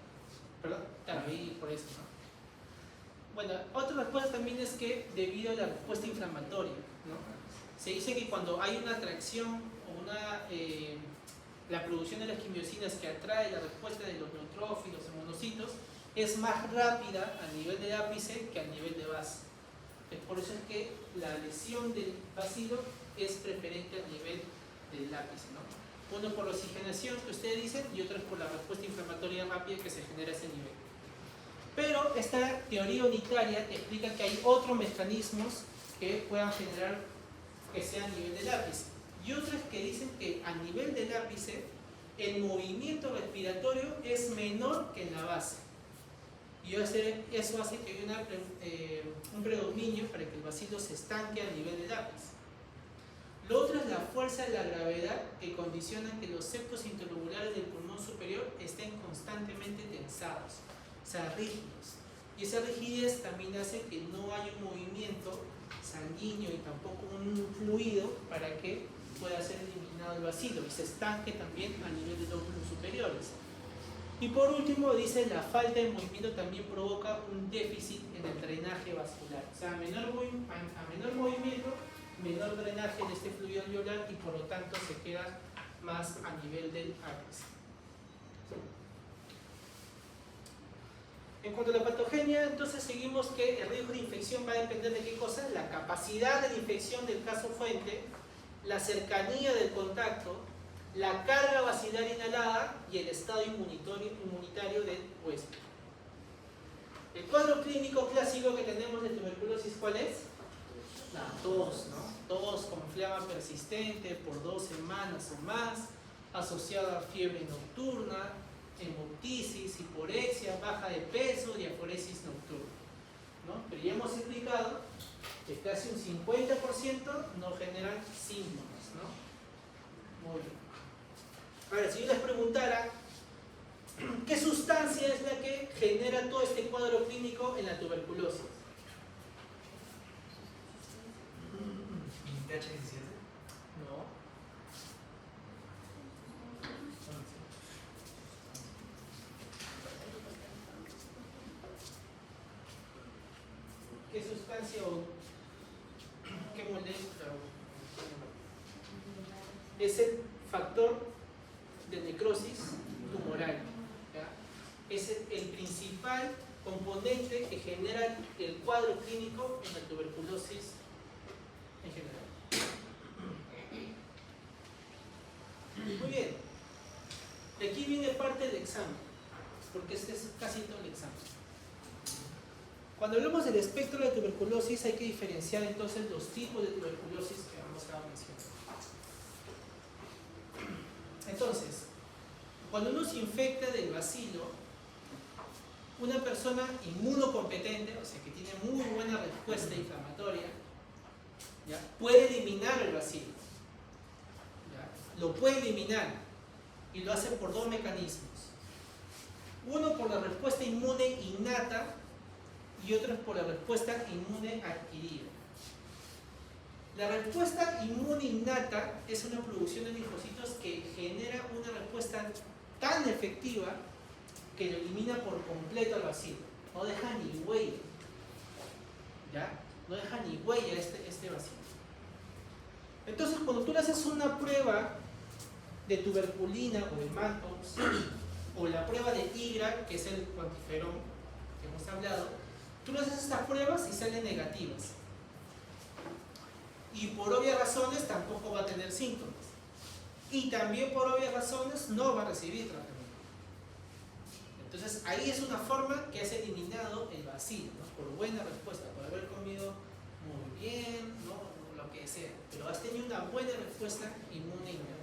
Speaker 1: Perdón, claro, ahí por eso, ¿no? Bueno, otra respuesta también es que debido a la respuesta inflamatoria, ¿no? Se dice que cuando hay una atracción o la producción de las quimiosinas que atrae la respuesta de los neutrófilos o monocitos es más rápida a nivel de ápice que a nivel de base. Por eso es que la lesión del bacilo es preferente a nivel del ápice, ¿no? Uno por la oxigenación que ustedes dicen y otro es por la respuesta inflamatoria rápida que se genera a ese nivel. Pero esta teoría unitaria te explica que hay otros mecanismos que puedan generar que sea a nivel del ápice. Y otras que dicen que a nivel del ápice el movimiento respiratorio es menor que en la base. Y eso hace que haya un predominio para que el bacilo se estanque a nivel del ápice. Lo otro es la fuerza de la gravedad que condiciona que los septos interlobulares del pulmón superior estén constantemente tensados, o sea, rígidos. Y esa rigidez también hace que no haya un movimiento sanguíneo y tampoco un fluido para que pueda ser eliminado el bacilo y se estanque también a nivel de lóbulos superiores. Y por último dice la falta de movimiento también provoca un déficit en el drenaje vascular, o sea, a menor movimiento, menor drenaje de este fluido alveolar y por lo tanto se queda más a nivel del ápice. En cuanto a la patogenia, entonces seguimos que el riesgo de infección va a depender de qué cosa, la capacidad de la infección del caso fuente, la cercanía del contacto, la carga bacilar inhalada y el estado inmunitario del huésped. El cuadro clínico clásico que tenemos de tuberculosis, ¿cuál es? La tos, ¿no? Tos con flema persistente por 2 semanas o más, asociada a fiebre nocturna, hemoptisis, hiporexia, baja de peso, diaforesis nocturna, ¿no? habíamos explicado que casi un 50% no generan síntomas, ¿no? Muy bien. Ahora, si yo les preguntara, ¿qué sustancia es la que genera todo este cuadro clínico en la tuberculosis?
Speaker 4: TH17.
Speaker 1: No. ¿Qué sustancia o qué molesta? Es el factor de necrosis tumoral. ¿Ya? Es el principal componente que genera el cuadro clínico en la tuberculosis en general. Muy bien. De aquí viene parte del examen, porque este es casi todo el examen. Cuando hablamos del espectro de tuberculosis hay que diferenciar entonces los tipos de tuberculosis que vamos a mencionar. Entonces, cuando uno se infecta del bacilo, una persona inmunocompetente, o sea que tiene muy buena respuesta inflamatoria, ¿ya? Puede eliminar el bacilo. ¿Ya? Lo puede eliminar y lo hace por dos mecanismos. Uno por la respuesta inmune innata y otro es por la respuesta inmune adquirida. La respuesta inmune innata es una producción de linfocitos que genera una respuesta tan efectiva que lo elimina por completo al bacilo. No deja ni huella. ¿Ya? No deja ni huella este bacilo. Entonces, cuando tú le haces una prueba de tuberculina o de Mantoux, o la prueba de IGRA, que es el cuantiferón que hemos hablado, tú le haces estas pruebas y salen negativas. Y por obvias razones tampoco va a tener síntomas. Y también por obvias razones no va a recibir tratamiento. Entonces ahí es una forma que has eliminado el bacilo, ¿no? Por buena respuesta, por haber comido muy bien, ¿no? Lo que sea. Pero has tenido una buena respuesta inmune innata.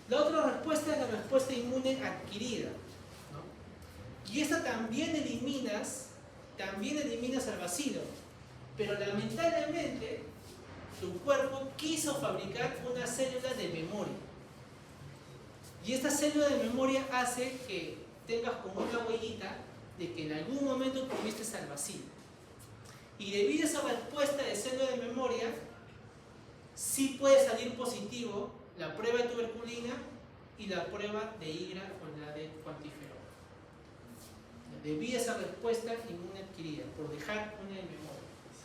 Speaker 1: La otra respuesta es la respuesta inmune adquirida, ¿no? Y esta también eliminas al bacilo. Pero lamentablemente tu cuerpo quiso fabricar una célula de memoria. Y esta célula de memoria hace que tengas como una huellita de que en algún momento tuviste al bacilo. Y debido a esa respuesta de célula de memoria, sí puede salir positivo la prueba de tuberculina y la prueba de IGRA o la de cuantiferón. Debido a esa respuesta inmune adquirida, por dejar una de memoria.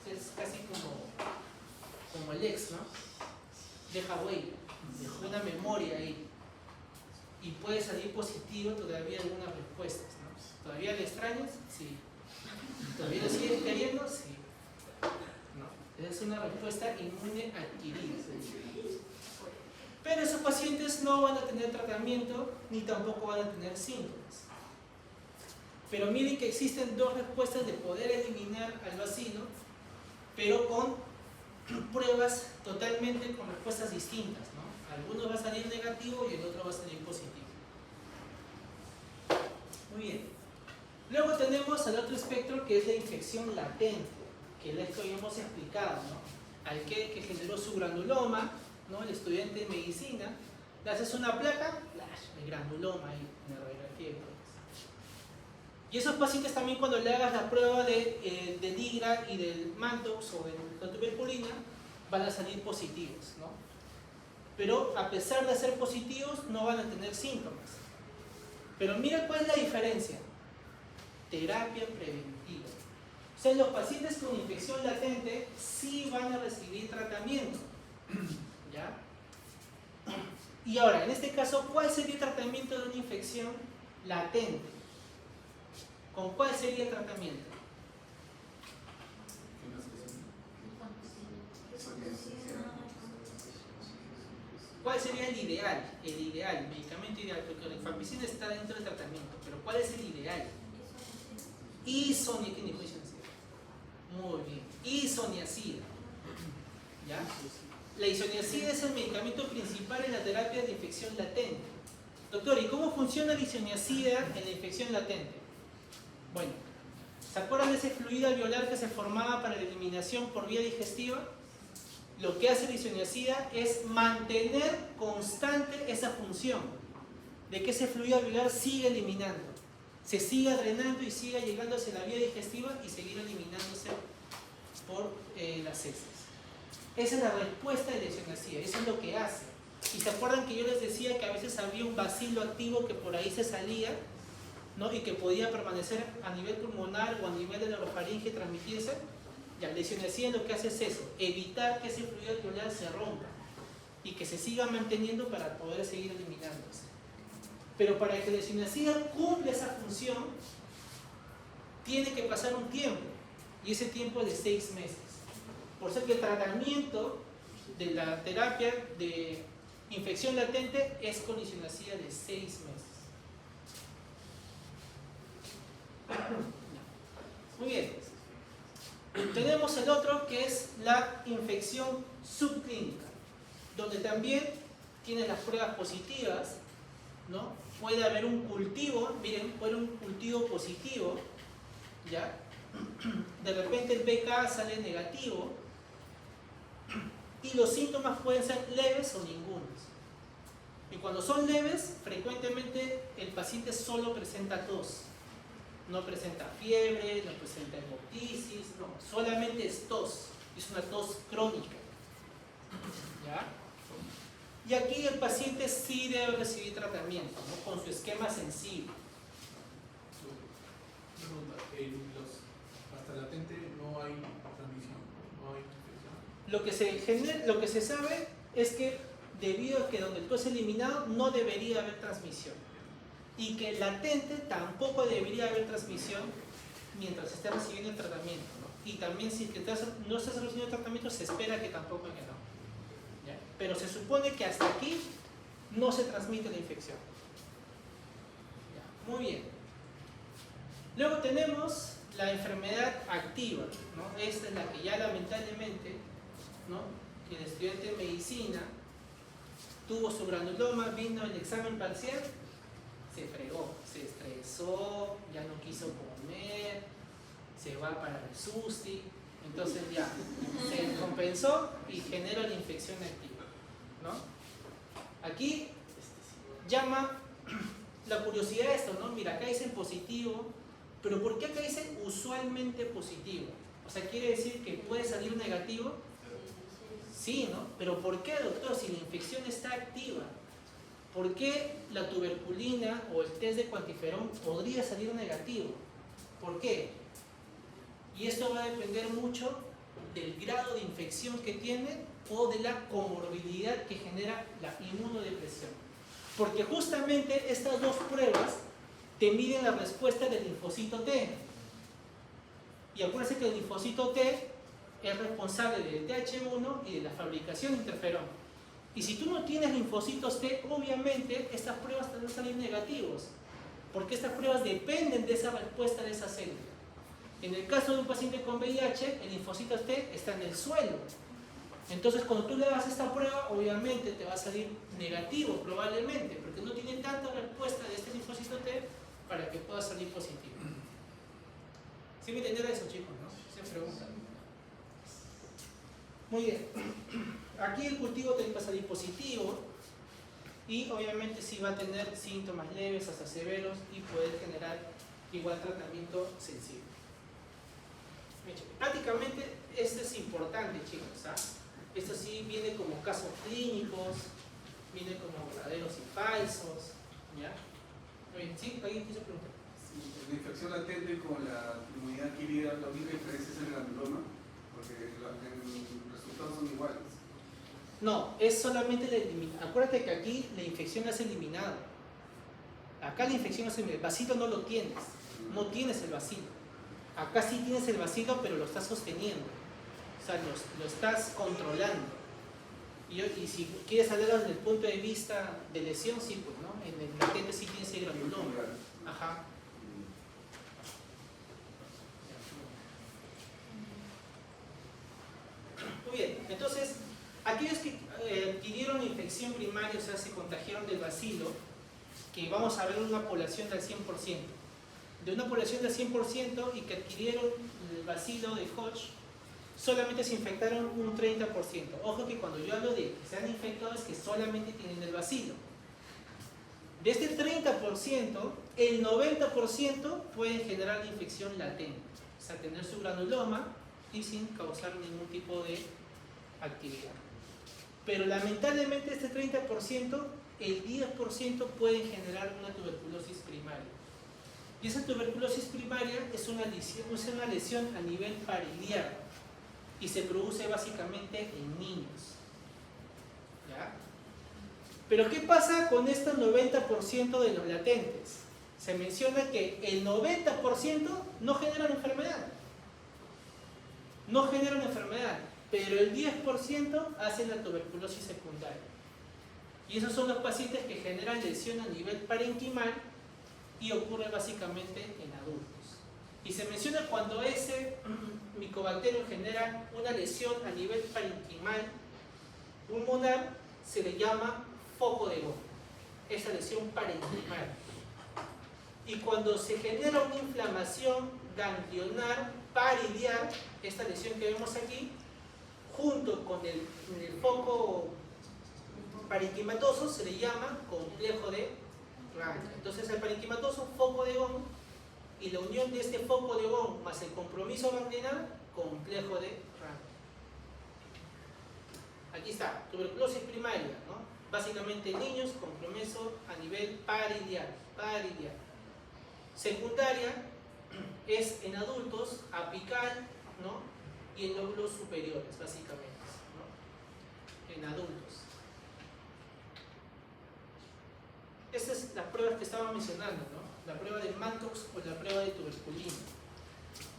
Speaker 1: Es casi como el ex, ¿no? Deja huella, dejó una memoria ahí. Y puede salir positivo todavía algunas respuestas, ¿no? ¿Todavía le extrañas? Sí. ¿Todavía lo sigues queriendo? Sí. No. Es una respuesta inmune adquirida. Pero esos pacientes no van a tener tratamiento ni tampoco van a tener síntomas. Pero miren que existen dos respuestas de poder eliminar al bacilo, pero con pruebas totalmente con respuestas distintas, ¿no? Algunos va a salir negativo y el otro va a salir positivo. Muy bien. Luego tenemos al otro espectro que es la infección latente, que es esto ya hemos explicado, ¿no? Al que generó su granuloma, ¿no? El estudiante de medicina, le haces una placa, el granuloma ahí en la radiografía y todo. Y esos pacientes también cuando le hagas la prueba del IGRA y del Mantoux o de la tuberculina van a salir positivos, ¿no? Pero a pesar de ser positivos no van a tener síntomas. Pero mira cuál es la diferencia. Terapia preventiva. O sea, los pacientes con infección latente sí van a recibir tratamiento. ¿Ya? Y ahora, en este caso, ¿cuál sería el tratamiento de una infección latente? ¿Con cuál sería el tratamiento? ¿Cuál sería el ideal? El medicamento ideal, porque la rifampicina está dentro del tratamiento, pero ¿cuál es el ideal? Isoniazida. Muy bien. Isoniazida. ¿Ya? La isoniazida es el medicamento principal en la terapia de infección latente. Doctor, ¿y cómo funciona la isoniazida en la infección latente? Bueno, ¿Se acuerdan de ese fluido alveolar que se formaba para la eliminación por vía digestiva? Lo que hace el isoniazida es mantener constante esa función de que ese fluido alveolar siga eliminando, se siga drenando y siga llegando hacia la vía digestiva y seguir eliminándose por las heces. Esa es la respuesta de la isoniazida, eso es lo que hace. Y se acuerdan que yo les decía que a veces había un bacilo activo que por ahí se salía, ¿no? Y que podía permanecer a nivel pulmonar o a nivel de la orofaringe y transmitirse. Ya, la isoniazida lo que hace es eso, evitar que ese fluido alveolar se rompa y que se siga manteniendo para poder seguir eliminándose. Pero para que la isoniazida cumpla esa función, tiene que pasar un tiempo, y ese tiempo es de 6 meses. Por eso que el tratamiento de la terapia de infección latente es con isoniazida de 6 meses. Muy bien. Tenemos el otro que es la infección subclínica, donde también tiene las pruebas positivas, ¿no? Puede haber un cultivo, miren, puede haber un cultivo positivo, ¿ya? De repente el BK sale negativo y los síntomas pueden ser leves o ningunos. Y cuando son leves, frecuentemente el paciente solo presenta tos. No presenta fiebre, no presenta hemoptisis, no, solamente es tos. Es una tos crónica. ¿Ya? Y aquí el paciente sí debe recibir tratamiento, ¿no? Con su esquema sensible.
Speaker 3: Hasta latente no hay transmisión, no hay infección.
Speaker 1: Lo que se sabe es que debido a que donde tú es eliminado no debería haber transmisión. Y que latente tampoco debería haber transmisión mientras esté recibiendo el tratamiento, ¿no? Y también si que no estás recibiendo el tratamiento se espera que tampoco que no. ¿Ya? Pero se supone que hasta aquí no se transmite la infección. ¿Ya? Muy bien. Luego tenemos la enfermedad activa, ¿no? Esta es la que ya lamentablemente, ¿no? Que el estudiante de medicina tuvo su granuloma, vino el examen parcial, se fregó, se estresó, ya no quiso comer, se va para el susti, entonces ya se compensó y genera la infección activa, ¿no? Aquí llama la curiosidad esto, ¿no? Mira, acá dicen positivo, pero ¿por qué acá dicen usualmente positivo? O sea, ¿quiere decir que puede salir negativo? Sí, ¿no? Pero ¿por qué, doctor, si la infección está activa? ¿Por qué la tuberculina o el test de cuantiferón podría salir negativo? ¿Por qué? Y esto va a depender mucho del grado de infección que tiene o de la comorbilidad que genera la inmunodepresión. Porque justamente estas dos pruebas te miden la respuesta del linfocito T. Y acuérdense que el linfocito T es responsable del TH1 y de la fabricación de interferón. Y si tú no tienes linfocitos T, obviamente estas pruebas te van a salir negativos, porque estas pruebas dependen de esa respuesta de esa célula. En el caso de un paciente con VIH, el linfocito T está en el suelo. Entonces, cuando tú le hagas esta prueba, obviamente te va a salir negativo, probablemente, porque no tiene tanta respuesta de este linfocito T para que pueda salir positivo. ¿Sí me entendieron eso, chicos? ¿No? Se preguntan. Muy bien. Aquí el cultivo también va a salir positivo y obviamente sí va a tener síntomas leves hasta severos y poder generar igual tratamiento sensible. Prácticamente esto es importante, chicos, ¿ah? Esto sí viene como casos clínicos, viene como verdaderos y falsos, ¿ya? Muy bien, ¿sí? ¿Alguien quiso preguntar?
Speaker 2: Sí, la infección latente con la inmunidad adquirida, la única diferencia es el granuloma, porque los resultados son iguales.
Speaker 1: No, es solamente la eliminación. Acuérdate que aquí la infección es eliminada. Acá la infección es eliminada. El bacilo no lo tienes. No tienes el bacilo. Acá sí tienes el bacilo, pero lo estás sosteniendo. O sea, lo estás controlando. Y si quieres hablar desde el punto de vista de lesión, sí, pues, ¿no? En el latente sí tienes el granuloma. Ajá. Muy bien, entonces, aquellos que adquirieron infección primaria, o sea, se contagiaron del bacilo, que vamos a ver una población del 100%, de una población del 100% y que adquirieron el bacilo de Hodge, solamente se infectaron un 30%. Ojo que cuando yo hablo de que se han infectado es que solamente tienen el bacilo. De este 30%, el 90% pueden generar la infección latente, o sea, tener su granuloma y sin causar ningún tipo de actividad. Pero lamentablemente este 30%, el 10% pueden generar una tuberculosis primaria. Y esa tuberculosis primaria es una lesión a nivel pariliar y se produce básicamente en niños. ¿Ya? Pero ¿qué pasa con este 90% de los latentes? Se menciona que el 90% no generan enfermedad. No generan enfermedad, pero el 10% hacen la tuberculosis secundaria. Y esos son los pacientes que generan lesión a nivel parenquimal y ocurre básicamente en adultos. Y se menciona cuando ese micobacterio genera una lesión a nivel parenquimal pulmonar, se le llama foco de Gaume, esa lesión parenquimal. Y cuando se genera una inflamación ganglionar pariliar, esta lesión que vemos aquí, junto con el foco parenquimatoso, se le llama complejo de Ranke. Entonces el parenquimatoso, foco de Gaume, y la unión de este foco de Gaume más el compromiso ganglionar, complejo de Ranke. Aquí está, tuberculosis primaria, ¿no? Básicamente en niños, compromiso a nivel pariliar. Secundaria es en adultos, apical, ¿no? Y en lóbulos superiores, básicamente, ¿no? En adultos. Estas es las pruebas que estaba mencionando, ¿no? La prueba de Mantoux o la prueba de tuberculina.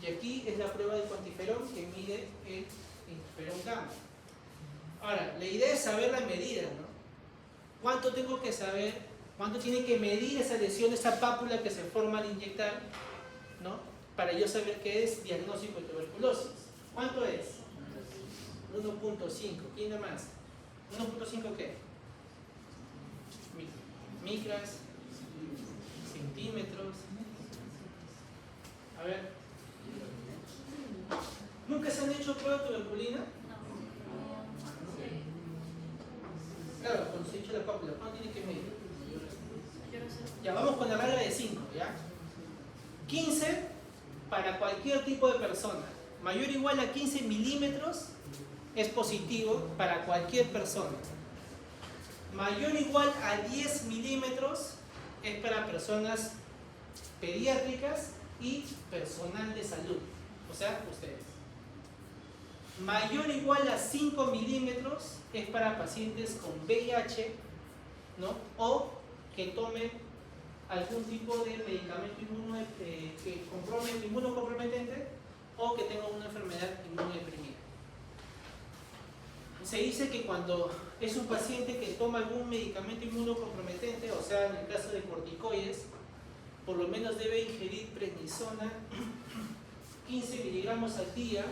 Speaker 1: Y aquí es la prueba de cuantiferón que mide el interferón gamma. Ahora, la idea es saber la medida, ¿no? ¿Cuánto tengo que saber? ¿Cuánto tiene que medir esa lesión, esa pápula que se forma al inyectar, ¿no? Para yo saber qué es diagnóstico de tuberculosis. ¿Cuánto es? 1.5. ¿Quién da más? ¿1.5 qué? Micras, centímetros. A ver. ¿Nunca se han hecho prueba de tuberculina? Claro, cuando se ha hecho la pápula, ¿cuánto tiene que medir? Ya, vamos con la regla de 5, ¿ya? 15 para cualquier tipo de persona. Mayor o igual a 15 milímetros es positivo para cualquier persona. Mayor o igual a 10 milímetros es para personas pediátricas y personal de salud, o sea, ustedes. Mayor o igual a 5 milímetros es para pacientes con VIH, ¿no? O que tomen algún tipo de medicamento inmunocomprometente o que tengan una enfermedad inmunodeprimida. Se dice que cuando es un paciente que toma algún medicamento inmunocomprometente, o sea, en el caso de corticoides, por lo menos debe ingerir prednisona 15 miligramos al día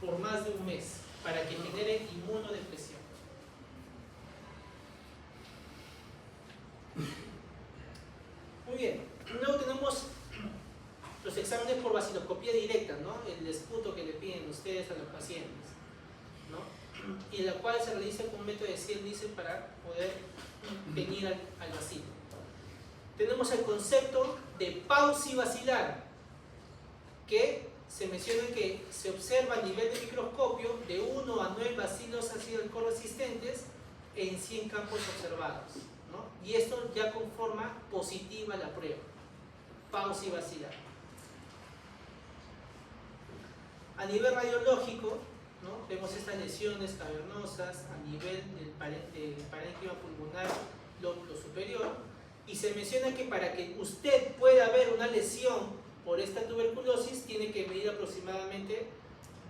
Speaker 1: por más de un mes para que genere inmunodepresión. Muy bien, luego tenemos los exámenes por vaciloscopía directa, ¿no? El esputo que le piden ustedes a los pacientes, ¿no? Y la cual se realiza con un método de Ciel-Nielsen para poder venir al bacilo. Tenemos el concepto de pausivacilar, que se menciona que se observa a nivel de microscopio de 1 a 9 bacilos ácido alcohol-resistentes en 100 campos observados, ¿no? Y esto ya conforma positiva la prueba, pausivacilar. A nivel radiológico, ¿no? Vemos estas lesiones cavernosas a nivel del parénquima pulmonar lóbulo superior, y se menciona que para que usted pueda ver una lesión por esta tuberculosis tiene que medir aproximadamente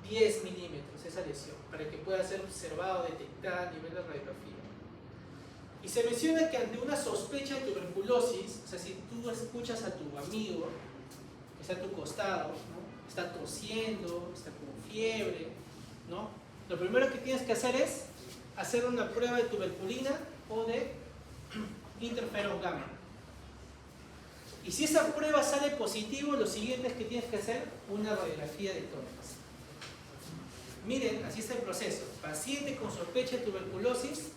Speaker 1: 10 milímetros esa lesión para que pueda ser observada o detectada a nivel de radiografía. Y se menciona que ante una sospecha de tuberculosis, o sea, si tú escuchas a tu amigo que está a tu costado, ¿no? Está tosiendo, está con fiebre, ¿no? Lo primero que tienes que hacer es hacer una prueba de tuberculina o de interferón gamma. Y si esa prueba sale positivo, lo siguiente es que tienes que hacer una radiografía de tórax. Miren, así está el proceso. Paciente con sospecha de tuberculosis,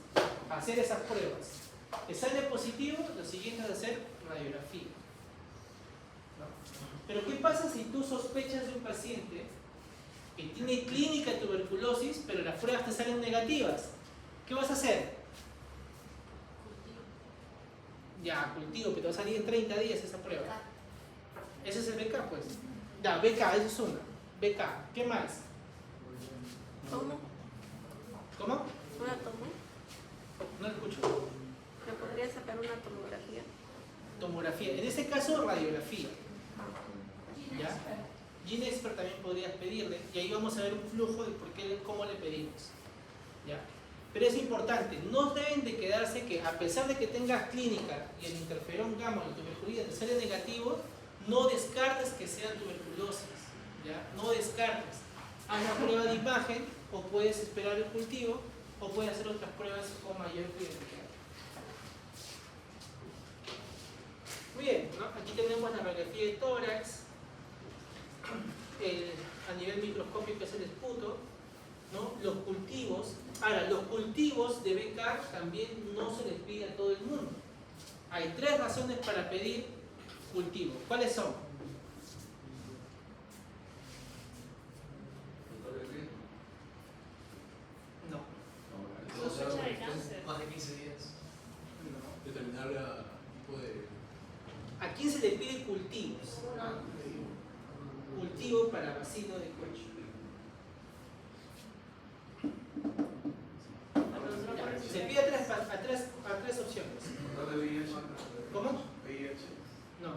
Speaker 1: hacer esas pruebas. Que sale positivo, lo siguiente es hacer radiografía. ¿No? Pero ¿qué pasa si tú sospechas de un paciente que tiene clínica de tuberculosis, pero las pruebas te salen negativas? ¿Qué vas a hacer? Ya, cultivo, pero va a salir en 30 días esa prueba. Ese es el BK, pues. Ya, BK, eso es una. BK, ¿qué más?
Speaker 4: ¿Tomo?
Speaker 1: ¿Cómo?
Speaker 4: ¿Una tomo?
Speaker 1: No lo escucho.
Speaker 4: ¿Me podría sacar una tomografía?
Speaker 1: Tomografía, en este caso radiografía. ¿Ya? GeneXpert también podrías pedirle, y ahí vamos a ver un flujo de cómo le pedimos. ¿Ya? Pero es importante, no deben de quedarse que a pesar de que tengas clínica y el interferón gamma o la tuberculina te sale negativo, no descartes que sea tuberculosis. ¿Ya? No descartes. Haz una prueba de imagen, o puedes esperar el cultivo, o puedes hacer otras pruebas con mayor fidelidad. Muy bien, ¿no? Aquí tenemos la radiografía de tórax, a nivel microscópico es el esputo, ¿no? Los cultivos. Ahora, los cultivos de BK también no se les pide a todo el mundo. Hay 3 razones para pedir cultivo. ¿Cuáles son? No.
Speaker 5: Sospecha de cáncer.
Speaker 3: Más de 15 días.
Speaker 1: No.
Speaker 3: Determinar el tipo de...
Speaker 1: ¿A quién se le pide cultivos? Cultivo para vacío de cuello. Se pide a tres opciones.
Speaker 2: ¿Control de VIH?
Speaker 1: ¿Cómo?
Speaker 2: VIH.
Speaker 1: No.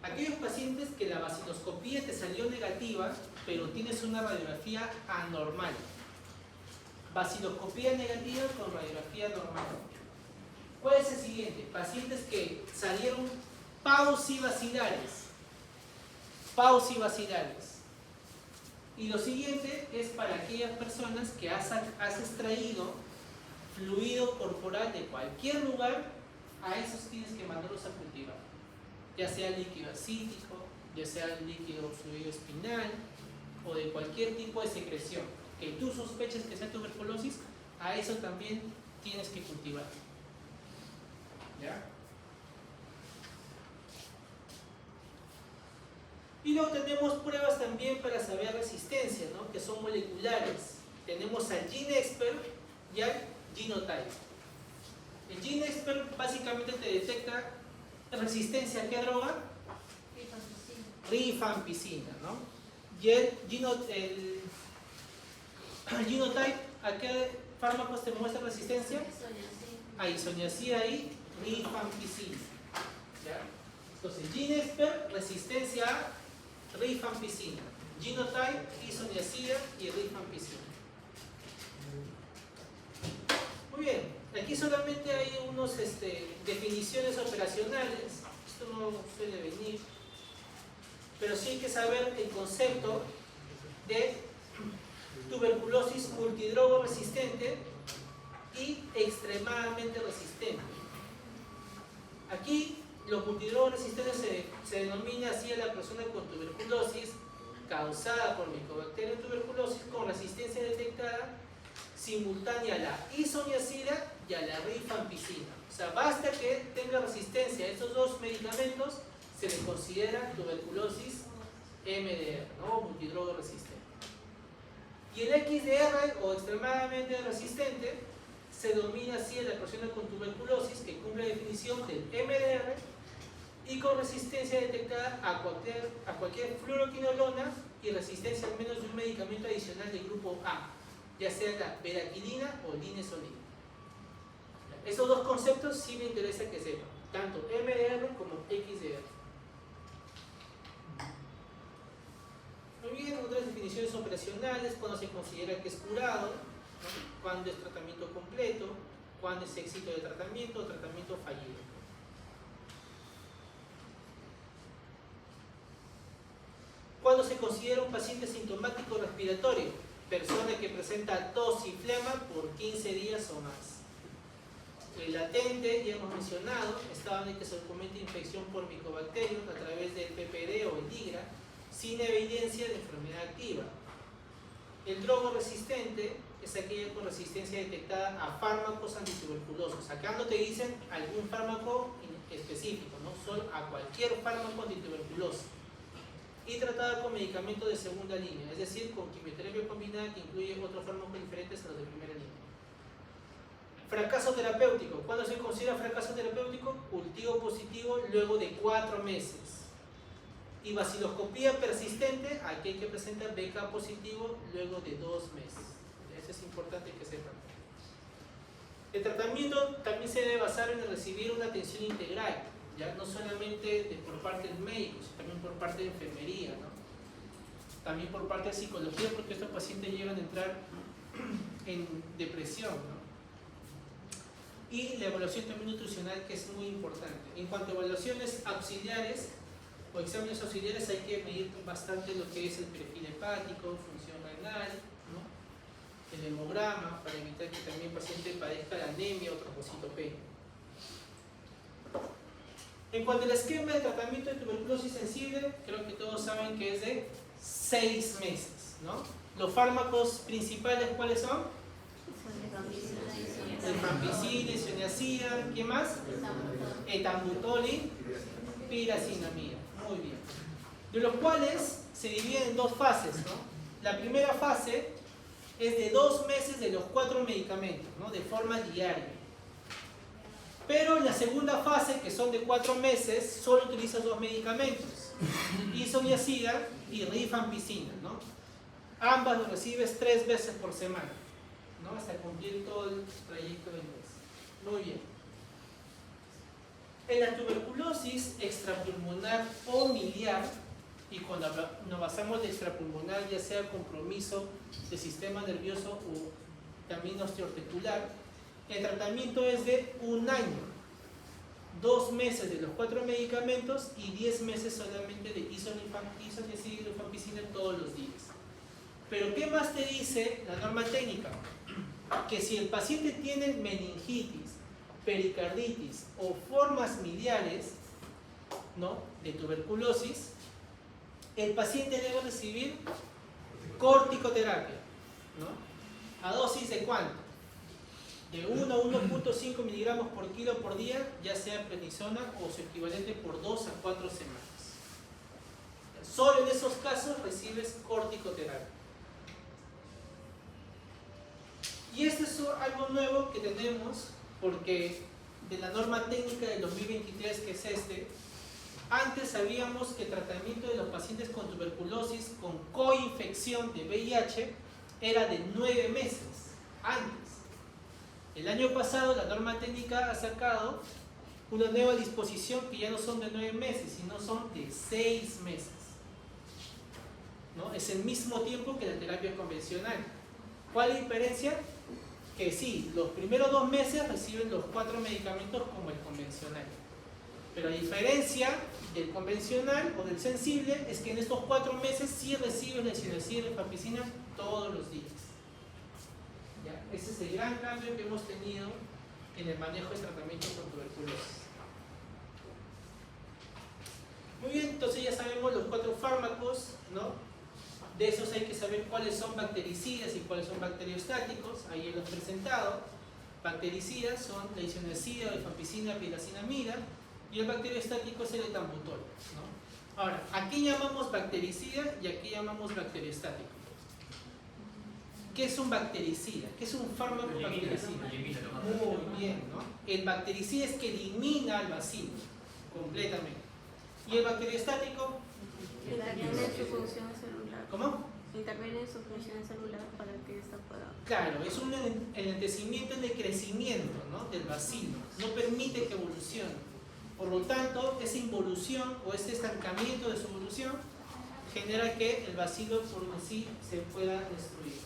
Speaker 1: Aquellos pacientes que la vacinoscopía te salió negativa, pero tienes una radiografía anormal. Vacinoscopía negativa con radiografía normal. ¿Cuál es el siguiente? Pacientes que salieron pausivacilares. Pausivacilares. Y lo siguiente es para aquellas personas que has extraído fluido corporal de cualquier lugar, a esos tienes que mandarlos a cultivar. Ya sea líquido acítico, ya sea líquido fluido espinal o de cualquier tipo de secreción que tú sospeches que sea tuberculosis, a eso también tienes que cultivar. ¿Ya? Y luego tenemos pruebas también para saber resistencia, ¿no? Que son moleculares. Tenemos al GeneXpert y al Genotype. El GeneXpert básicamente te detecta resistencia a qué droga? Rifampicina, ¿no? Y el Genotype, ¿a qué fármacos te muestra resistencia? A isoniazida y rifampicina. ¿Ya? Entonces, GeneXpert, resistencia a rifampicina. Genotype, isoniazida y rifampicina. Muy bien, aquí solamente hay unas definiciones operacionales. Esto no suele venir, pero sí hay que saber el concepto de tuberculosis multidrogo resistente y extremadamente resistente. Aquí los multidrogos resistentes se denomina así a la persona con tuberculosis causada por Mycobacterium tuberculosis con resistencia detectada simultánea a la isoniazida y a la rifampicina. O sea, basta que tenga resistencia a estos dos medicamentos, se le considera tuberculosis MDR, ¿no? Multidrogo resistente. Y el XDR, o extremadamente resistente, se denomina así a la persona con tuberculosis que cumple la definición del MDR y con resistencia detectada a cualquier fluoroquinolona y resistencia al menos de un medicamento adicional del grupo A, ya sea la beraquilina o linesolina. Esos dos conceptos sí me interesa que sepan, tanto MDR como XDR. Muy bien, otras definiciones operacionales: cuando se considera que es curado, ¿no? Cuando es tratamiento completo, cuando es éxito de tratamiento o tratamiento fallido. Cuando se considera un paciente sintomático respiratorio, persona que presenta tos y flema por 15 días o más. El latente, ya hemos mencionado, estado en el que se comete infección por micobacterios a través del PPD o el DIGRA, sin evidencia de enfermedad activa. El drogoresistente es aquella con resistencia detectada a fármacos antituberculosos. Acá no te dicen algún fármaco específico, ¿no? Solo a cualquier fármaco antituberculoso. Y tratada con medicamentos de segunda línea, es decir, con quimioterapia combinada que incluye otros fármacos diferentes a los de primera línea. Fracaso terapéutico. ¿Cuándo se considera fracaso terapéutico? Cultivo positivo luego de 4 meses. Y vaciloscopía persistente, aquel que presenta BK positivo luego de 2 meses. Eso es importante que sepan. El tratamiento también se debe basar en recibir una atención integral, ya no solamente por parte del médico, sino también por parte de enfermería, ¿no? También por parte de psicología, porque estos pacientes llegan a entrar en depresión, ¿no? Y la evaluación también nutricional, que es muy importante. En cuanto a evaluaciones auxiliares o exámenes auxiliares, hay que medir bastante lo que es el perfil hepático, función renal, ¿no? El hemograma, para evitar que también el paciente padezca la anemia o trombocitopenia. En cuanto al esquema de tratamiento de tuberculosis sensible, creo que todos saben que es de 6 meses, ¿no? Los fármacos principales, ¿cuáles son? Rifampicina, isoniazida, ¿qué más? Etambutol, piracinamida. Muy bien. De los cuales se dividen en 2 fases, ¿no? La primera fase es de 2 meses de los 4 medicamentos, ¿no? De forma diaria. Pero en la segunda fase, que son de 4 meses, solo utilizas 2 medicamentos, isoniazida y rifampicina, ¿no? Ambas los recibes 3 veces por semana, ¿no? Hasta cumplir todo el trayecto del mes. Muy bien. En la tuberculosis extrapulmonar o miliar, y cuando nos basamos de extrapulmonar, ya sea compromiso del sistema nervioso o también osteoarticular, el tratamiento es de 1 año, 2 meses de los 4 medicamentos y 10 meses solamente de isoniazida y rifampicina todos los días. Pero ¿qué más te dice la norma técnica? Que si el paciente tiene meningitis, pericarditis o formas miliares, ¿no?, de tuberculosis, el paciente debe recibir corticoterapia, ¿no? ¿A dosis de cuánto? De 1 a 1.5 miligramos por kilo por día, ya sea prednisona o su equivalente por 2 a 4 semanas. Solo en esos casos recibes corticoterapia. Y esto es algo nuevo que tenemos, porque de la norma técnica del 2023, que es antes sabíamos que el tratamiento de los pacientes con tuberculosis con coinfección de VIH era de 9 meses, antes. El año pasado la norma técnica ha sacado una nueva disposición que ya no son de 9 meses, sino son de 6 meses, ¿no? Es el mismo tiempo que la terapia convencional. ¿Cuál es la diferencia? Que sí, los primeros 2 meses reciben los 4 medicamentos como el convencional. Pero la diferencia del convencional o del sensible es que en estos 4 meses sí recibes la isoniazida y rifampicina todos los días. ¿Ya? Ese es el gran cambio que hemos tenido en el manejo de tratamiento con tuberculosis. Muy bien, entonces ya sabemos los 4 fármacos, ¿no? De esos hay que saber cuáles son bactericidas y cuáles son bacteriostáticos. Ahí los he presentado. Bactericidas son la isoniazida, rifampicina, piracinamida, y el bacteriostático es el etambutol, ¿no? Ahora, ¿a qué llamamos bactericida y a qué llamamos bacteriostático? ¿Qué es un bactericida? ¿Qué es un fármaco bactericida? Muy bien, ¿no? El bactericida es que elimina al bacilo completamente. ¿Y el bacteriostático?
Speaker 4: Interviene en su función celular.
Speaker 1: ¿Cómo?
Speaker 4: Interviene en su función celular para que esta pueda...
Speaker 1: Claro, es un enlentecimiento en el crecimiento, ¿no?, del bacilo. No permite que evolucione. Por lo tanto, esa involución o ese estancamiento de su evolución genera que el bacilo por sí se pueda destruir.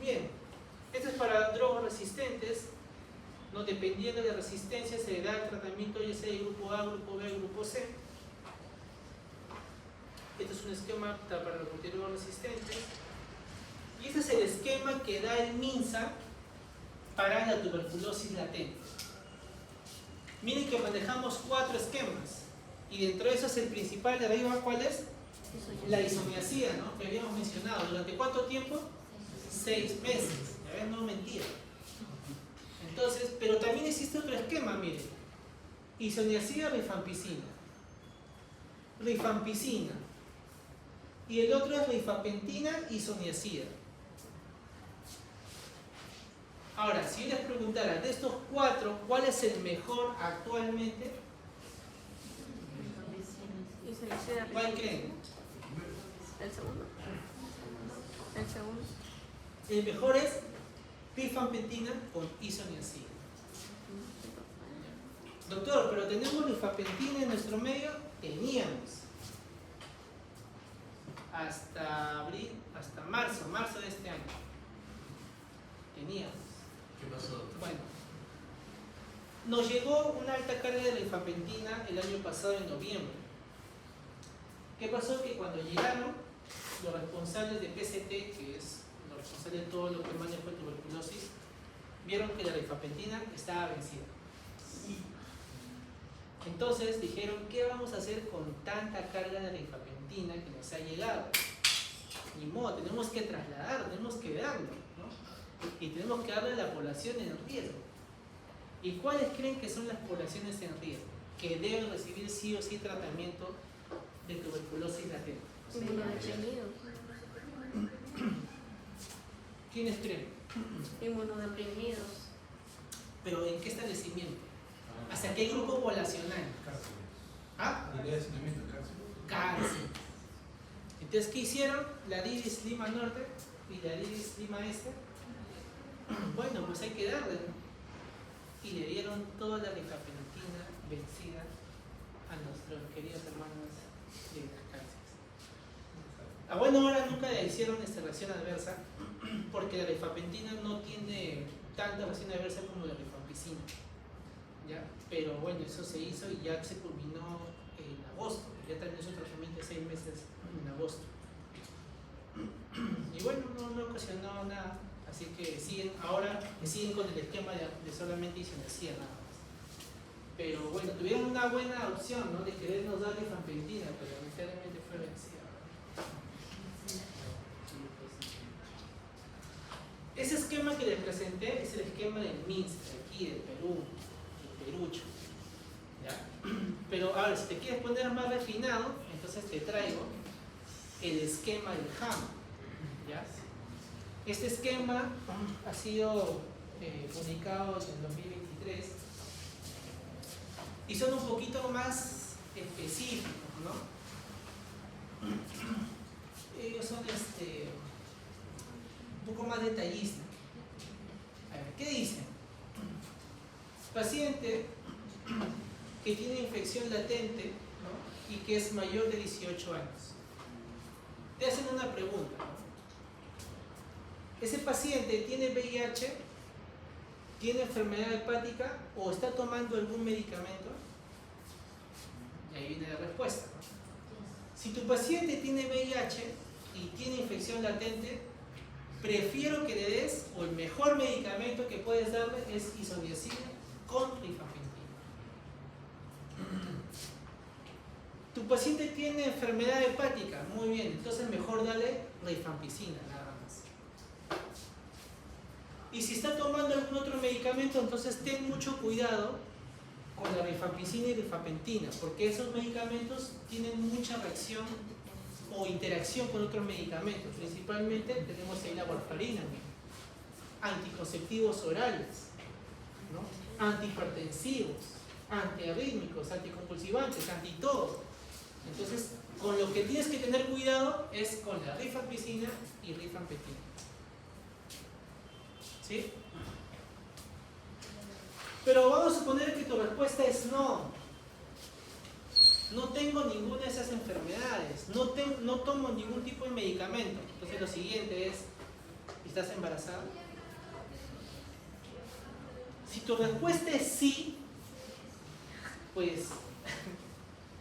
Speaker 1: Bien, esto es para drogas resistentes, ¿no? Dependiendo de la resistencia se le da el tratamiento ya sea de grupo A, grupo B, grupo C. Este es un esquema para los multidrogas resistentes. Y ese es el esquema que da el MINSA para la tuberculosis latente. Miren que manejamos 4 esquemas. Y dentro de esos el principal de arriba, ¿cuál es? La isoniazida, ¿no? Que habíamos mencionado. ¿Durante cuánto tiempo? 6 meses. A ver, no mentira. Entonces, pero también existe otro esquema, miren. Isoniazida, rifampicina. Rifampicina. Y el otro es rifapentina, isoniazida. Ahora, si yo les preguntara, de estos 4, ¿cuál es el mejor actualmente? ¿Cuál creen?
Speaker 4: El segundo. El segundo.
Speaker 1: El mejor es rifampicina con isoniazida. Doctor, pero tenemos rifapentina en nuestro medio. Teníamos hasta abril, hasta marzo de este año. Teníamos.
Speaker 3: ¿Qué pasó?
Speaker 1: Bueno, nos llegó una alta carga de rifapentina el año pasado en noviembre. ¿Qué pasó? Que cuando llegaron los responsables de PCT, que es los responsables de todo lo que maneja de tuberculosis, vieron que la rifapentina estaba vencida. Entonces dijeron, ¿qué vamos a hacer con tanta carga de rifapentina que nos ha llegado? Ni modo, tenemos que trasladar, tenemos que darlo, ¿no? Y tenemos que darle a la población en riesgo. ¿Y cuáles creen que son las poblaciones en riesgo? Que deben recibir sí o sí tratamiento de tuberculosis latente.
Speaker 4: Inmunodeprimidos.
Speaker 1: ¿Quiénes creen?
Speaker 4: Inmunodeprimidos.
Speaker 1: ¿Pero en qué establecimiento? ¿Hacia qué grupo poblacional? ¿Ah?
Speaker 3: Idea de saneamiento de cárcel.
Speaker 1: Cáncer. Entonces, ¿qué hicieron? La DIRIS Lima Norte y la DIRIS Lima Este. Bueno, pues hay que darle, ¿no? Y le dieron toda la rifapentina vencida a nuestros queridos hermanos de las cárceles. A buena hora nunca le hicieron esta reacción adversa, porque la rifapentina no tiene tanta reacción adversa como la rifampicina. ¿Ya? Pero bueno, eso se hizo y ya se culminó en agosto. Ya terminó su tratamiento de 6 meses en agosto. Y bueno, no ocasionó nada. Así que ahora siguen con el esquema de solamente isoniazida nada más. Pero bueno, tuvieron una buena opción, ¿no? De querernos dar rifampicina, pero lamentablemente fue vencida. Ese esquema que les presenté es el esquema del MINSA, de aquí, del Perú, el Perucho. ¿Ya? Pero ahora, si te quieres poner más refinado, entonces te traigo el esquema del JAMA. ¿Ya? Este esquema ha sido publicado en el 2023 y son un poquito más específicos, ¿no? Ellos son un poco más detallistas. A ver, ¿qué dicen? Paciente que tiene infección latente, ¿no? Y que es mayor de 18 años. Te hacen una pregunta, ¿no? ¿Ese paciente tiene VIH, tiene enfermedad hepática o está tomando algún medicamento? Y ahí viene la respuesta, ¿no? Si tu paciente tiene VIH y tiene infección latente, prefiero que le des, o el mejor medicamento que puedes darle es isoniazida con rifampicina. Tu paciente tiene enfermedad hepática, muy bien, entonces mejor dale rifampicina, nada más. Y si está tomando algún otro medicamento, entonces ten mucho cuidado con la rifampicina y rifapentina, porque esos medicamentos tienen mucha reacción o interacción con otros medicamentos. Principalmente tenemos ahí la warfarina, anticonceptivos orales, ¿no? Antihipertensivos, antiarrítmicos, anticonvulsivantes, antitodo. Entonces, con lo que tienes que tener cuidado es con la rifampicina y rifampicina. ¿Sí? Pero vamos a suponer que tu respuesta es no. No tengo ninguna de esas enfermedades, no tomo ningún tipo de medicamento. Entonces lo siguiente es, ¿estás embarazada? Si tu respuesta es sí, pues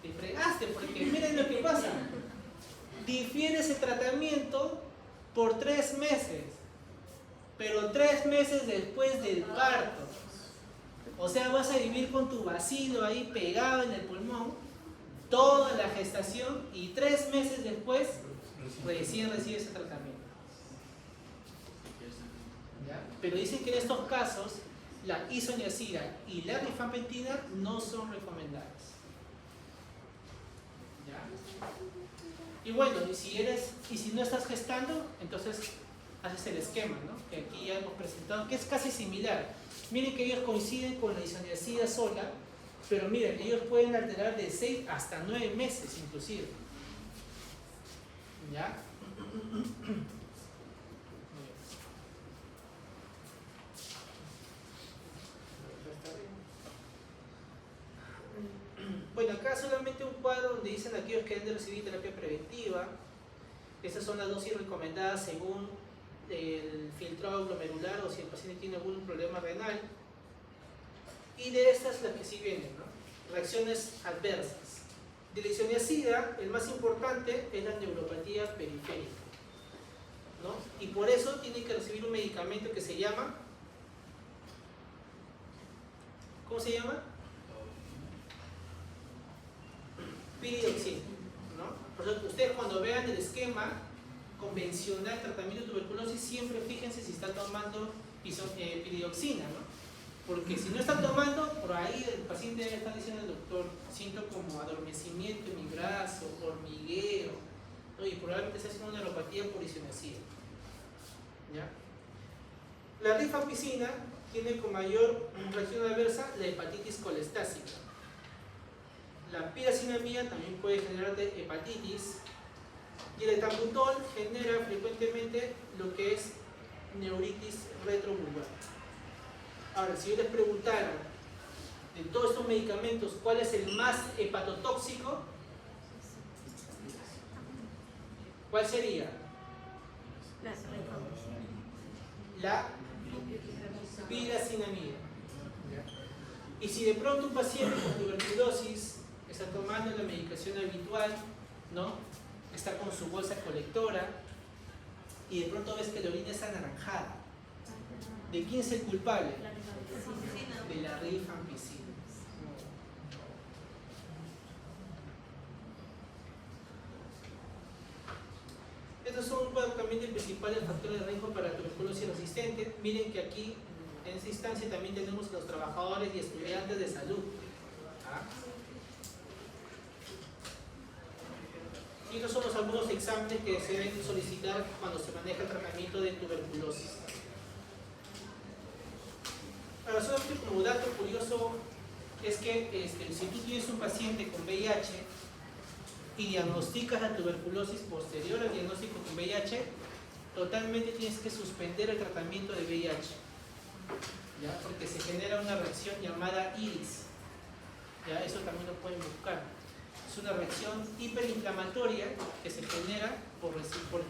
Speaker 1: te fregaste, porque miren lo que pasa. Difieres el tratamiento por 3 meses, pero 3 meses después del parto. O sea, vas a vivir con tu bacilo ahí pegado en el pulmón toda la gestación y 3 meses después recién recibes ese tratamiento. ¿Ya? Pero dicen que en estos casos la isoniazida y la rifampicina no son recomendadas. ¿Ya? Y bueno, y si no estás gestando, entonces haces el esquema, ¿no? Que aquí ya hemos presentado, que es casi similar. Miren que ellos coinciden con la isoniazida sola, pero miren, ellos pueden alterar de 6 hasta 9 meses inclusive. ¿Ya? Bueno, acá solamente un cuadro donde dicen aquellos que han de recibir terapia preventiva. Esas son las dosis recomendadas según el filtrado glomerular o si el paciente tiene algún problema renal. Y de estas las que sí vienen, ¿no? Reacciones adversas. De la isoniazida, el más importante es la neuropatía periférica, ¿no? Y por eso tiene que recibir un medicamento que se llama, ¿cómo se llama? Piridoxina, ¿no? Por eso ustedes cuando vean el esquema convencional tratamiento de tuberculosis, siempre fíjense si está tomando piridoxina, ¿no? Porque si no está tomando, por ahí el paciente debe estar diciendo al doctor, siento como adormecimiento en mi brazo, hormigueo, ¿no? Y probablemente está haciendo una neuropatía por isoniazida. ¿Ya? La rifampicina tiene con mayor reacción adversa la hepatitis colestásica. La piracinamida también puede generarte hepatitis y el etambutol genera frecuentemente lo que es neuritis retrovulvar. Ahora, si yo les preguntara de todos estos medicamentos, ¿cuál es el más hepatotóxico? ¿Cuál sería? La piracinamida. Y si de pronto un paciente con tuberculosis está tomando la medicación habitual, ¿no? Está con su bolsa colectora y de pronto ves que la orina es anaranjada, ¿de quién es el culpable? De la rifampicina. Estos son un cuadro también de principales factores de riesgo para tuberculosis resistente. Miren que aquí, en esta instancia, también tenemos a los trabajadores y estudiantes de salud. ¿Ah? Y estos son algunos exámenes que se deben solicitar cuando se maneja el tratamiento de tuberculosis. Ahora, solamente como dato curioso es que si tú tienes un paciente con VIH y diagnosticas la tuberculosis posterior al diagnóstico con VIH, totalmente tienes que suspender el tratamiento de VIH, ¿ya? Porque se genera una reacción llamada IRIS, ¿ya? Eso también lo pueden buscar. Es una reacción hiperinflamatoria que se genera por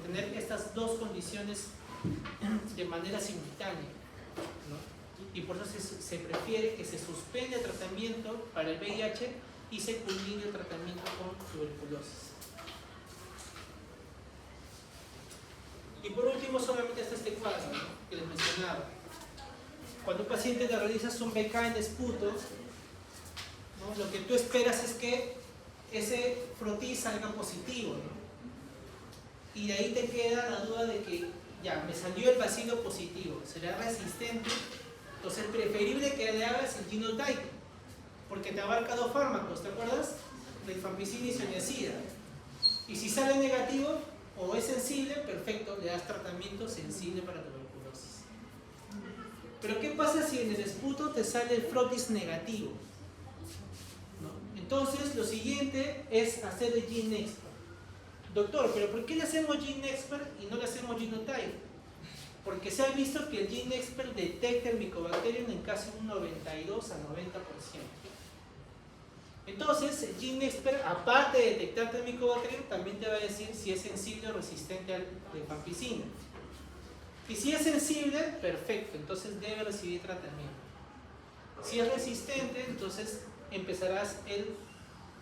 Speaker 1: tener estas dos condiciones de manera simultánea, ¿no? Y por eso se prefiere que se suspenda el tratamiento para el VIH y se culmine el tratamiento con tuberculosis. Y por último, solamente está este cuadro, ¿no? Que les mencionaba. Cuando un paciente le realizas un BK en esputo, ¿no? Lo que tú esperas es que ese frotis salga positivo, ¿no? Y de ahí te queda la duda de que ya, me salió el bacilo positivo, ¿será resistente? Entonces es preferible que le hagas el genotype, porque te abarca 2 fármacos, ¿te acuerdas? Rifampicina y isoniazida. Y si sale negativo o es sensible, perfecto, le das tratamiento sensible para tuberculosis. Pero ¿qué pasa si en el esputo te sale el frotis negativo? ¿No? Entonces lo siguiente es hacer el GeneXpert. Doctor, ¿pero por qué le hacemos GeneXpert y no le hacemos genotype? Porque se ha visto que el GeneXpert detecta el Mycobacterium en casi un 92 a 90%. Entonces, el GeneXpert, aparte de detectarte el Mycobacterium, también te va a decir si es sensible o resistente a la rifampicina. Y si es sensible, perfecto, entonces debe recibir tratamiento. Si es resistente, entonces empezarás el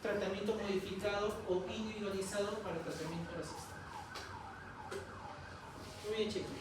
Speaker 1: tratamiento modificado o individualizado para el tratamiento resistente. Muy bien, chicos.